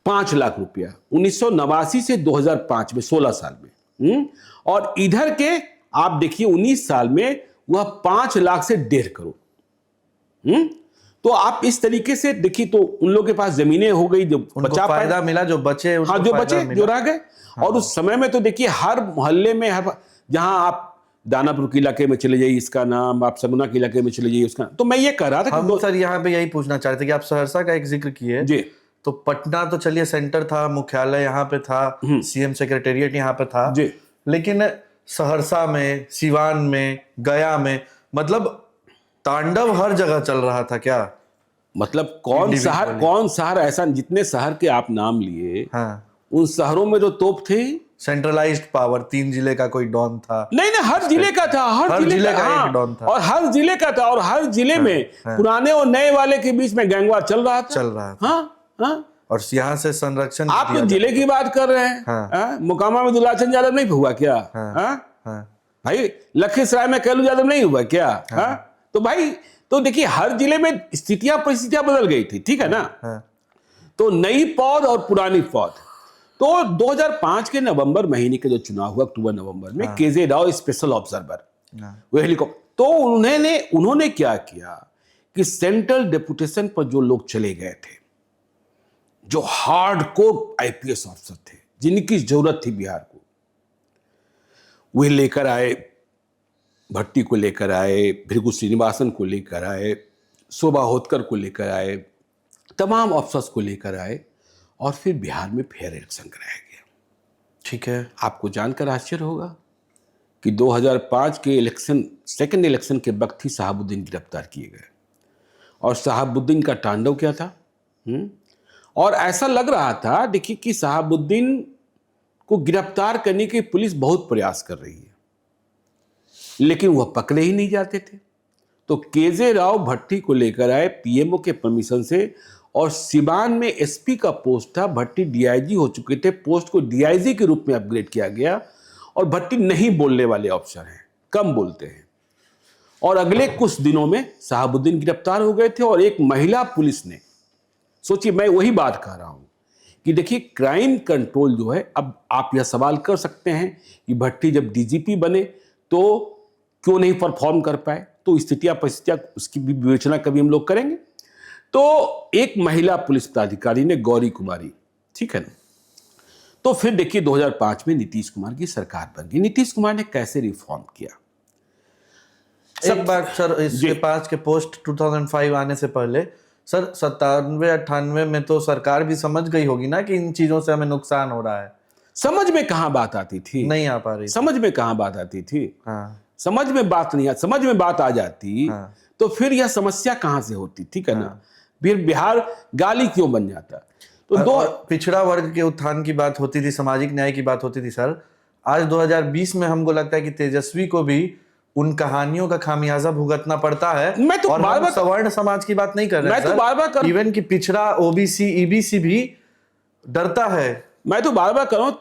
5 लाख रुपया 1989 से 2005 में 16 साल में, और इधर के आप देखिए 19 साल में वह 5 लाख से 1.5 करोड़। तो आप इस तरीके से देखिए, तो उन लोगों के पास जमीनें हो गई, जो बचा फायदा मिला, जो बचे हाँ जो बचे जो रह गए। और उस समय में तो देखिए हर मोहल्ले में, हर जहां आप दानापुर के इलाके में चले जाइए इसका नाम, आप सगुना के इलाके में चले जाइए उसका। तो मैं ये कह रहा था कि सर यहाँ पे यही पूछना चाह रहे थे कि आप सहरसा का एक जिक्र किए जी, तो पटना तो चलिए सेंटर था, मुख्यालय यहाँ पे था, सीएम सेक्रेटेरिएट यहाँ पे था जी, लेकिन सहरसा में, सिवान में, गया में, मतलब तांडव हर जगह चल रहा था क्या? मतलब कौन शहर ऐसा, जितने शहर के आप नाम लिए उन शहरों में जो तोप थे, सेंट्रलाइज्ड पावर, 3 जिले का कोई डॉन था। नहीं हर जिले का था, हर जिले का एक डॉन था, और हर जिले का था, और हर जिले में पुराने और नए वाले के बीच में गैंगवार चल रहा था। हाँ। और यहाँ से संरक्षण आप तो जिले की बात कर रहे हैं। मोकामा में दुलाचंद यादव नहीं हुआ क्या? भाई लखीसराय में कैलू यादव नहीं हुआ क्या? तो भाई तो देखिए हर जिले में परिस्थितियां बदल गई थी, ठीक है ना। तो नई पौध और पुरानी पौध। तो 2005 के नवंबर महीने के जो चुनाव हुआ, अक्टूबर नवंबर में, केजे राव स्पेशल ऑब्जर्वर वो हेलीकॉप्टर, तो उन्होंने क्या किया कि सेंट्रल डेपुटेशन पर जो लोग चले गए थे, जो हार्डकोर आईपीएस अफसर थे, जिनकी जरूरत थी बिहार को, वे लेकर आए, भट्टी को लेकर आए, भृगु श्रीनिवासन को लेकर आए, शोभा होतकर को लेकर आए, तमाम अफसर्स को लेकर आए, और फिर बिहार में फेयर इलेक्शन कराया गया। ठीक है, आपको जानकर आश्चर्य होगा कि 2005 के इलेक्शन, सेकंड इलेक्शन के वक्त ही शहाबुद्दीन गिरफ्तार किए गए, और शहाबुद्दीन का तांडव क्या था। और ऐसा लग रहा था देखिए कि शहाबुद्दीन को गिरफ्तार करने की पुलिस बहुत प्रयास कर रही है, लेकिन वह पकड़े ही नहीं जाते थे। तो केजे राव भट्टी को लेकर आए पीएमओ के परमिशन से, और सिवान में एसपी का पोस्ट था, भट्टी डीआईजी हो चुके थे, पोस्ट को डीआईजी के रूप में अपग्रेड किया गया। और भट्टी नहीं बोलने वाले ऑफिसर हैं, कम बोलते हैं। और अगले कुछ दिनों में शहाबुद्दीन गिरफ्तार हो गए थे, और एक महिला पुलिस ने, सोचिए मैं वही बात कह रहा हूं कि देखिए क्राइम कंट्रोल जो है, अब आप यह सवाल कर सकते हैं कि भट्टी जब डीजीपी बने तो क्यों नहीं परफॉर्म कर पाए। तो स्थितियां परिस्थितियां उसकी भी विवेचना कभी हम लोग करेंगे। तो एक महिला पुलिस पदाधिकारी ने, गौरी कुमारी, ठीक है ना। तो फिर देखिए 2005 में नीतीश कुमार की सरकार बन गई। नीतीश कुमार ने कैसे रिफॉर्म किया? एक बात सर, इसके पास के पोस्ट 2005 आने से पहले सर 97-98 में तो सरकार भी समझ गई होगी ना कि इन चीजों से हमें नुकसान हो रहा है। समझ में कहां बात आती थी? नहीं आ पा रही। समझ में कहां बात आती थी? समझ में बात नहीं, समझ में बात आ जाती तो फिर यह समस्या कहां से होती, ठीक है ना। फिर बिहार गाली क्यों बन जाता? तो पिछड़ा वर्ग के उत्थान की बात होती थी, सामाजिक न्याय की बात होती थी सर। आज 2020 में हमको लगता है कि तेजस्वी को भी उन कहानियों का खामियाजा भुगतना पड़ता है। मैं तो बार-बार सवर्ण समाज की बात नहीं कर रहा, मैं तो बार-बार इवन कि पिछड़ा, ओबीसी, ईबीसी भी डरता है मैं तो बार बार कर रहा हूं,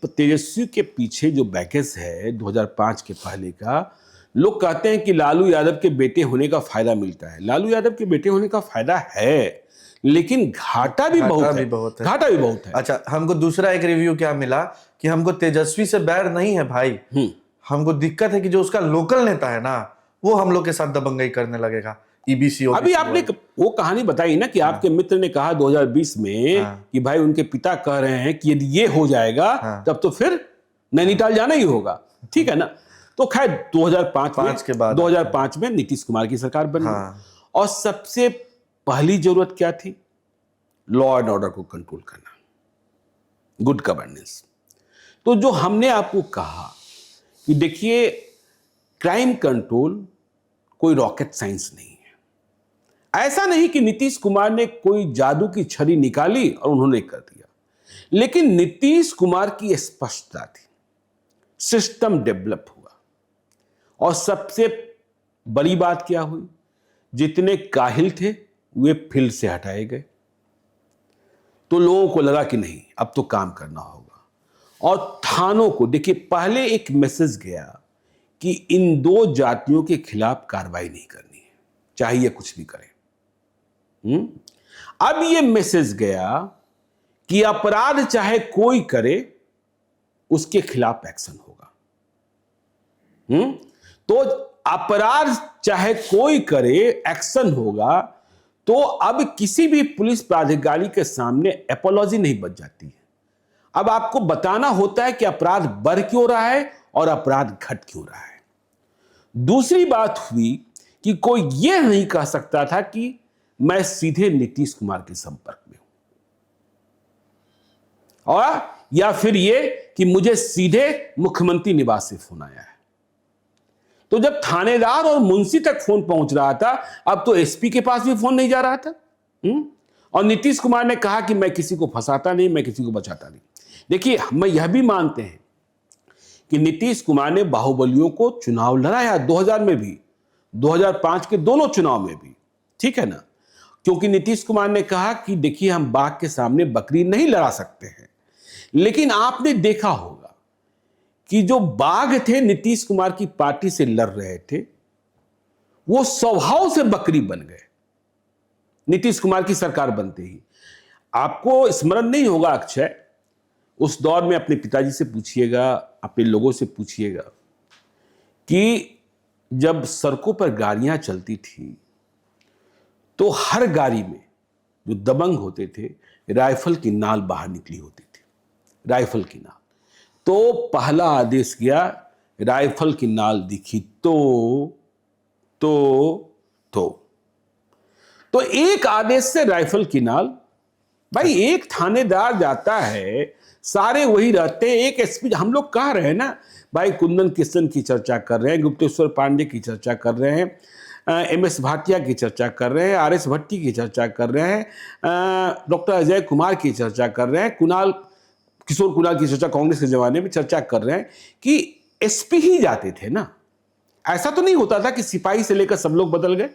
तेजस्वी के पीछे जो बैकेज है 2005 के पहले का, लोग कहते हैं कि लालू यादव के बेटे होने का फायदा मिलता है। लालू यादव के बेटे होने का फायदा है, लेकिन घाटा भी बहुत है। घाटा भी बहुत है। अच्छा, हमको दूसरा एक रिव्यू क्या मिला कि हमको तेजस्वी से बैर नहीं है भाई, हमको दिक्कत है कि जो उसका लोकल नेता है ना, वो हम लोग के साथ दबंगई करने लगेगा। ईबीसी अभी आपने वो कहानी बताई ना कि आपके मित्र ने कहा 2020 में कि भाई उनके पिता कह रहे हैं कि यदि ये हो जाएगा तब तो फिर नैनीताल जाना ही होगा, ठीक है ना। तो खैर 2005 में नीतीश कुमार की सरकार बनी और सबसे पहली जरूरत क्या थी? लॉ एंड ऑर्डर को कंट्रोल करना, गुड गवर्नेंस। तो जो हमने आपको कहा कि देखिए, क्राइम कंट्रोल कोई रॉकेट साइंस नहीं है। ऐसा नहीं कि नीतीश कुमार ने कोई जादू की छड़ी निकाली और उन्होंने कर दिया, लेकिन नीतीश कुमार की स्पष्टता थी, सिस्टम डेवलप हुआ। और सबसे बड़ी बात क्या हुई? जितने काहिल थे वे फील्ड से हटाए गए, तो लोगों को लगा कि नहीं, अब तो काम करना होगा। और थानों को देखिए, पहले एक मैसेज गया कि इन दो जातियों के खिलाफ कार्रवाई नहीं करनी है, चाहे ये कुछ भी करें। अब ये मैसेज गया कि अपराध चाहे कोई करे, उसके खिलाफ एक्शन होगा। तो अपराध चाहे कोई करे, एक्शन होगा। तो अब किसी भी पुलिस प्राधिकारी के सामने एपोलॉजी नहीं बच जाती है। अब आपको बताना होता है कि अपराध बढ़ क्यों रहा है और अपराध घट क्यों रहा है। दूसरी बात हुई कि कोई यह नहीं कह सकता था कि मैं सीधे नीतीश कुमार के संपर्क में हूं, और या फिर यह कि मुझे सीधे मुख्यमंत्री निवास से फोन आया है। तो जब थानेदार और मुंशी तक फोन पहुंच रहा था, अब तो एसपी के पास भी फोन नहीं जा रहा था। और नीतीश कुमार ने कहा कि मैं किसी को फंसाता नहीं, मैं किसी को बचाता नहीं। देखिए, हम यह भी मानते हैं कि नीतीश कुमार ने बाहुबलियों को चुनाव लड़ाया, 2000 में भी, 2005 के दोनों चुनाव में भी, ठीक है ना। क्योंकि नीतीश कुमार ने कहा कि देखिए, हम बाघ के सामने बकरी नहीं लड़ा सकते हैं। लेकिन आपने देखा होगा कि जो बाघ थे नीतीश कुमार की पार्टी से लड़ रहे थे, वो स्वभाव से बकरी बन गए नीतीश कुमार की सरकार बनते ही। आपको स्मरण नहीं होगा अक्षय, उस दौर में अपने पिताजी से पूछिएगा, अपने लोगों से पूछिएगा कि जब सड़कों पर गाड़ियां चलती थी तो हर गाड़ी में जो दबंग होते थे, राइफल की नाल बाहर निकली होती थी, राइफल की नाल। तो पहला आदेश गया, राइफल की नाल दिखी तो एक आदेश से राइफल की नाल। भाई, एक थानेदार जाता है, सारे वही रहते हैं, एक एसपी। हम लोग कह रहे हैं ना भाई, कुंदन किशन की चर्चा कर रहे हैं, गुप्तेश्वर पांडे की चर्चा कर रहे हैं, एमएस भाटिया की चर्चा कर रहे हैं, आरएस भट्टी की चर्चा कर रहे हैं, डॉक्टर अजय कुमार की चर्चा कर रहे हैं, किशोर कुणाल की चर्चा कांग्रेस के जमाने में चर्चा कर रहे हैं कि एसपी ही जाते थे ना। ऐसा तो नहीं होता था कि सिपाही से लेकर सब लोग बदल गए।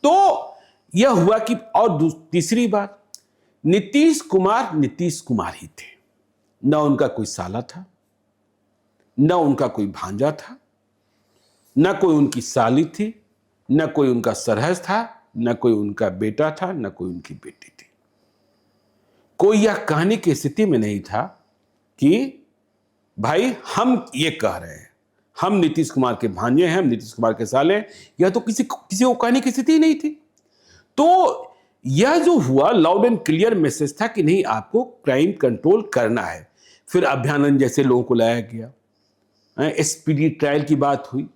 तो यह हुआ कि, और तीसरी बात, नीतीश कुमार ही थे, न उनका कोई साला था, न उनका कोई भांजा था, न कोई उनकी साली थी, न कोई उनका सरहज था, न कोई उनका बेटा था, न कोई उनकी बेटी थी। कोई यह कहने की स्थिति में नहीं था कि भाई हम ये कह रहे हैं, हम नीतीश कुमार के भांजे हैं, हम नीतीश कुमार के साले हैं। यह तो किसी को कहने की स्थिति नहीं थी। तो यह जो हुआ, लाउड एंड क्लियर मैसेज था कि नहीं, आपको क्राइम कंट्रोल करना है। फिर अभ्यानंद जैसे लोगों को लाया गया, स्पीडी ट्रायल की बात हुई।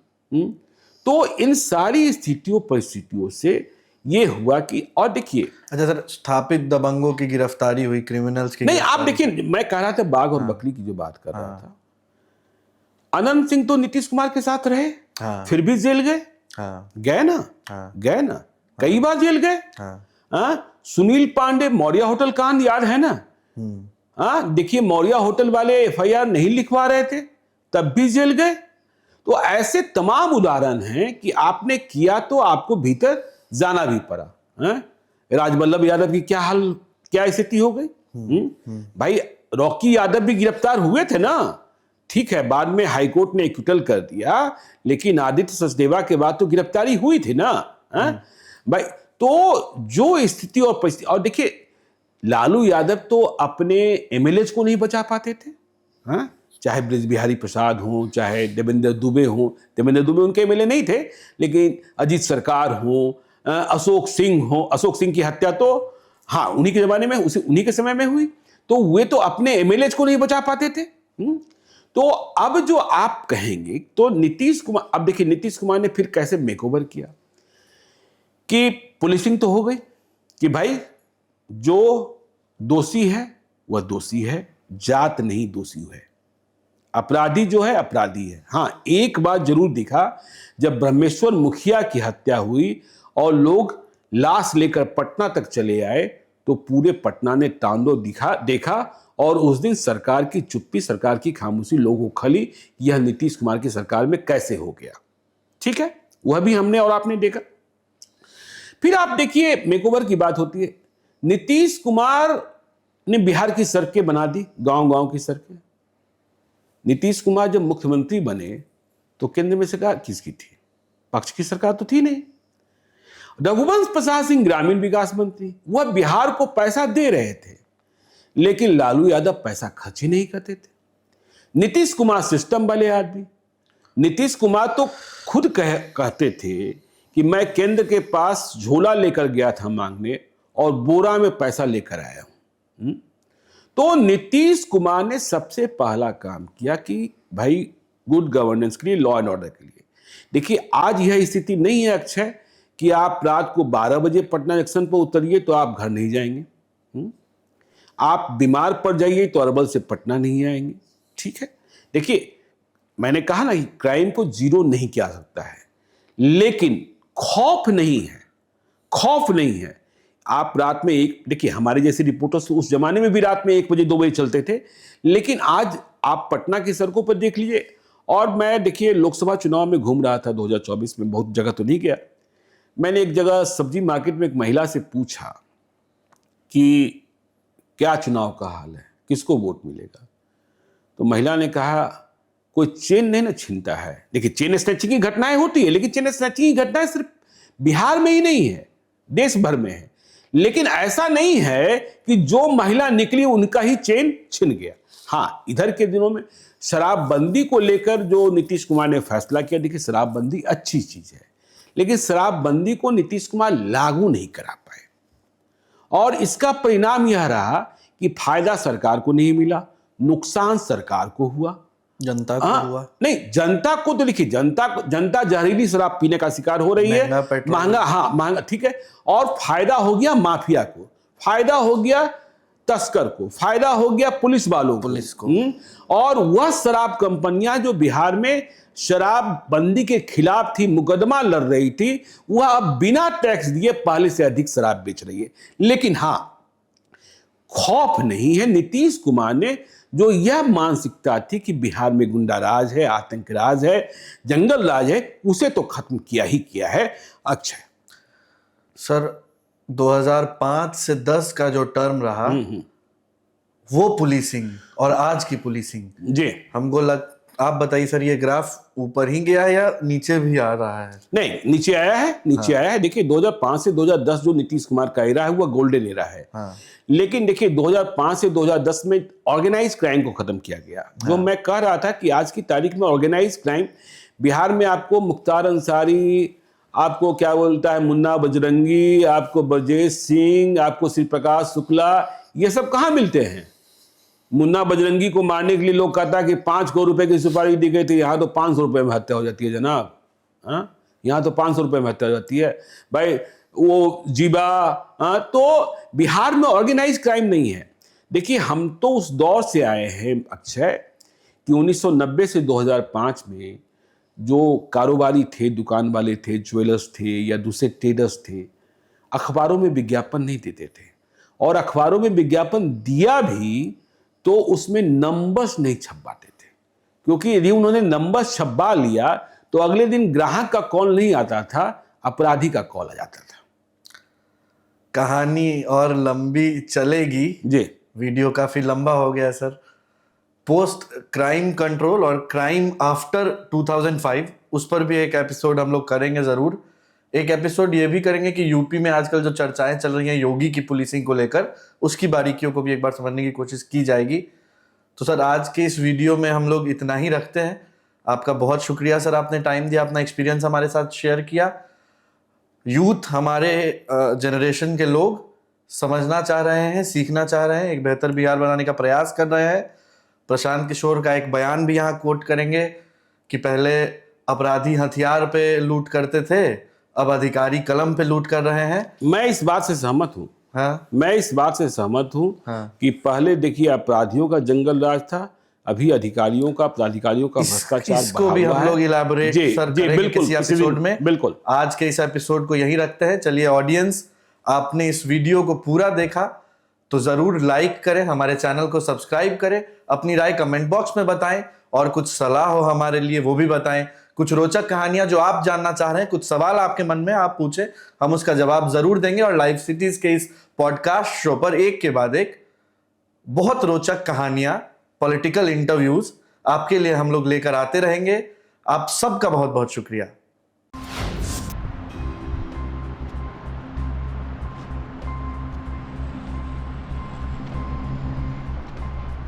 तो इन सारी स्थितियों परिस्थितियों से ये हुआ कि, और देखिए, अच्छा सर, स्थापित दबंगों की गिरफ्तारी हुई, क्रिमिनल्स की नहीं, आप देखिए, मैं कह रहा था बाघ और बकरी की जो बात कर रहा था, अनंत सिंह तो नीतीश कुमार के साथ रहे, फिर भी जेल गए, गए ना, कई बार जेल गए। सुनील पांडे, मौर्य होटल कांड याद है ना। देखिए, मौर्य होटल वाले एफआईआर नहीं लिखवा रहे थे, तब भी जेल गए। तो ऐसे तमाम उदाहरण हैं कि आपने किया तो आपको भीतर जाना भी पड़ा। राजवल्लभ यादव की क्या स्थिति हो गई। भाई, रॉकी यादव भी गिरफ्तार हुए थे ना, ठीक है, बाद में हाईकोर्ट ने एक्विटल कर दिया, लेकिन आदित्य सचदेवा के बाद तो गिरफ्तारी हुई थी ना। भाई तो जो स्थिति और परिस्थिति, और देखिए लालू यादव तो अपने एमएलए को नहीं बचा पाते थे, हाँ, चाहे ब्रज बिहारी प्रसाद हो, चाहे देवेंद्र दुबे हो। देवेंद्र दुबे उनके एमएलए नहीं थे, लेकिन अजीत सरकार हो, अशोक सिंह हो। अशोक सिंह की हत्या तो हाँ उन्हीं के जमाने में, उन्हीं के समय में हुई, तो वे तो अपने एमएलए को नहीं बचा पाते थे। तो अब जो आप कहेंगे तो नीतीश कुमार, अब देखिए नीतीश कुमार ने फिर कैसे मेकओवर किया कि पुलिसिंग तो हो गई कि भाई जो दोषी है वह दोषी है, जात नहीं दोषी है, अपराधी जो है अपराधी है। हाँ, एक बात जरूर दिखा, जब ब्रह्मेश्वर मुखिया की हत्या हुई और लोग लाश लेकर पटना तक चले आए, तो पूरे पटना ने तांडव देखा, और उस दिन सरकार की चुप्पी, सरकार की खामोशी लोगों को खली, यह नीतीश कुमार की सरकार में कैसे हो गया। ठीक है, वह भी हमने और आपने देखा। फिर आप देखिए मेकओवर की बात होती है, नीतीश कुमार ने बिहार की सड़कें बना दी, गांव-गांव की सड़कें। नीतीश कुमार जब मुख्यमंत्री बने तो केंद्र में सरकार किसकी थी? पक्ष की सरकार तो थी नहीं। रघुवंश प्रसाद सिंह ग्रामीण विकास मंत्री, वह बिहार को पैसा दे रहे थे, लेकिन लालू यादव पैसा खर्च ही नहीं करते थे। नीतीश कुमार सिस्टम वाले आदमी, नीतीश कुमार तो खुद कहते थे कि मैं केंद्र के पास झोला लेकर गया था मांगने और बोरा में पैसा लेकर आया हूं। तो नीतीश कुमार ने सबसे पहला काम किया कि भाई गुड गवर्नेंस के लिए, लॉ एंड ऑर्डर के लिए। देखिए आज यह स्थिति नहीं है अक्षय कि आप रात को 12 बजे पटना जंक्शन पर उतरिए तो आप घर नहीं जाएंगे, आप बीमार पड़ जाइए तो अरवल से पटना नहीं आएंगे। ठीक है, देखिए मैंने कहा ना कि क्राइम को जीरो नहीं किया सकता है, लेकिन खौफ नहीं है, खौफ नहीं है। आप रात में देखिए हमारे जैसे रिपोर्टर्स उस जमाने में भी रात में 1 बजे 2 बजे चलते थे, लेकिन आज आप पटना की सड़कों पर देख लीजिए। और मैं देखिए लोकसभा चुनाव में घूम रहा था 2024 में, बहुत जगह तो नहीं गया। मैंने एक जगह सब्जी मार्केट में एक महिला से पूछा कि क्या चुनाव का हाल है, किसको वोट मिलेगा? तो महिला ने कहा कोई चेन नहीं ना छीनता है। देखिए चेन स्नैचिंग की घटनाएं होती है, लेकिन चेन स्नैचिंग की घटनाएं सिर्फ बिहार में ही नहीं है, देश भर में है। लेकिन ऐसा नहीं है कि जो महिला निकली उनका ही चेन छिन गया। हाँ, इधर के दिनों में शराबबंदी को लेकर जो नीतीश कुमार ने फैसला किया, देखिए शराबबंदी अच्छी चीज है, लेकिन शराबबंदी को नीतीश कुमार लागू नहीं करा पाए, और इसका परिणाम यह रहा कि फायदा सरकार को नहीं मिला, नुकसान सरकार को हुआ, जनता को हुआ नहीं। जनता को तो देखिए, जनता जहरीली शराब पीने का शिकार हो रही है, महंगा, ठीक है। और फायदा हो गया माफिया को, फायदा हो गया तस्कर को, फायदा हो गया पुलिस वालों को। और वह शराब कंपनियां जो बिहार में शराबबंदी के खिलाफ थी, मुकदमा लड़ रही थी, वह अब बिना टैक्स दिए पहले से अधिक शराब बेच रही है। लेकिन हां, खौफ नहीं है। नीतीश कुमार ने जो यह मानसिकता थी कि बिहार में गुंडा राज है, आतंक राज है, जंगल राज है, उसे तो खत्म किया ही किया है। अच्छा सर, 2005 से 10 का जो टर्म रहा, वो पुलिसिंग और आज की पुलिसिंग जी, हमको आप बताइए सर, ये ग्राफ ऊपर ही गया है या नीचे भी आ रहा है? नहीं, नीचे आया है, नीचे आया है। देखिए 2005 से 2010 जो नीतीश कुमार का एरा है वह गोल्डन एरा है। लेकिन देखिए 2005 से 2010 में ऑर्गेनाइज क्राइम को खत्म किया गया। जो मैं कह रहा था कि आज की तारीख में ऑर्गेनाइज क्राइम बिहार में, आपको मुख्तार अंसारी, आपको क्या बोलता है मुन्ना बजरंगी, आपको ब्रजेश सिंह, आपको श्री प्रकाश शुक्ला, ये सब कहाँ मिलते हैं? मुन्ना बजरंगी को मारने के लिए लोग कहता है कि 5 करोड़ रुपए की सुपारी दी गई थी, यहाँ तो 500 रुपए में हत्या हो जाती है जनाब। हाँ, यहाँ तो 500 रुपए में हत्या हो जाती है भाई, वो जीबा। तो बिहार में ऑर्गेनाइज क्राइम नहीं है। देखिए हम तो उस दौर से आए हैं अक्षय कि 1990 से 2005 में जो कारोबारी थे, दुकान वाले थे, ज्वेलर्स थे या दूसरे ट्रेडर्स थे, अखबारों में विज्ञापन नहीं देते थे, और अखबारों में विज्ञापन दिया भी तो उसमें नंबर्स नहीं छपवाते थे, क्योंकि यदि उन्होंने नंबर्स छपवा लिया तो अगले दिन ग्राहक का कॉल नहीं आता था, अपराधी का कॉल आ जाता था। कहानी और लंबी चलेगी जी, वीडियो काफी लंबा हो गया सर। पोस्ट क्राइम कंट्रोल और क्राइम आफ्टर 2005 उस पर भी एक एपिसोड हम लोग करेंगे जरूर। एक एपिसोड ये भी करेंगे कि यूपी में आजकल जो चर्चाएं चल रही हैं योगी की पुलिसिंग को लेकर, उसकी बारीकियों को भी एक बार समझने की कोशिश की जाएगी। तो सर आज के इस वीडियो में हम लोग इतना ही रखते हैं। आपका बहुत शुक्रिया सर, आपने टाइम दिया, अपना एक्सपीरियंस हमारे साथ शेयर किया। यूथ, हमारे जनरेशन के लोग समझना चाह रहे हैं, सीखना चाह रहे हैं, एक बेहतर बिहार बनाने का प्रयास कर रहे हैं। प्रशांत किशोर का एक बयान भी यहाँ कोट करेंगे कि पहले अपराधी हथियार पे लूट करते थे, अब अधिकारी कलम पे लूट कर रहे हैं। मैं इस बात से सहमत हूँ। हाँ मैं इस बात से सहमत हूँ हाँ। कि पहले अपराधियों का जंगल राज था, अभी अधिकारियों का, प्राधिकारियों का भ्रष्टाचार इसको भी हम लोग इलाबोरेट सर करेंगे किसी एपिसोड में। बिल्कुल। आज के इस एपिसोड को यहीं रखते हैं। चलिए ऑडियंस, आपने इस वीडियो को पूरा देखा तो जरूर लाइक करें, हमारे चैनल को सब्सक्राइब करें, अपनी राय कमेंट बॉक्स में बताएं, और कुछ सलाह हो हमारे लिए वो भी बताएं। कुछ रोचक कहानियां जो आप जानना चाह रहे हैं, कुछ सवाल आपके मन में, आप पूछें, हम उसका जवाब जरूर देंगे। और लाइव सिटीज के इस पॉडकास्ट शो पर एक के बाद एक बहुत रोचक कहानियां, पॉलिटिकल इंटरव्यूज आपके लिए हम लोग लेकर आते रहेंगे। आप सबका बहुत बहुत शुक्रिया।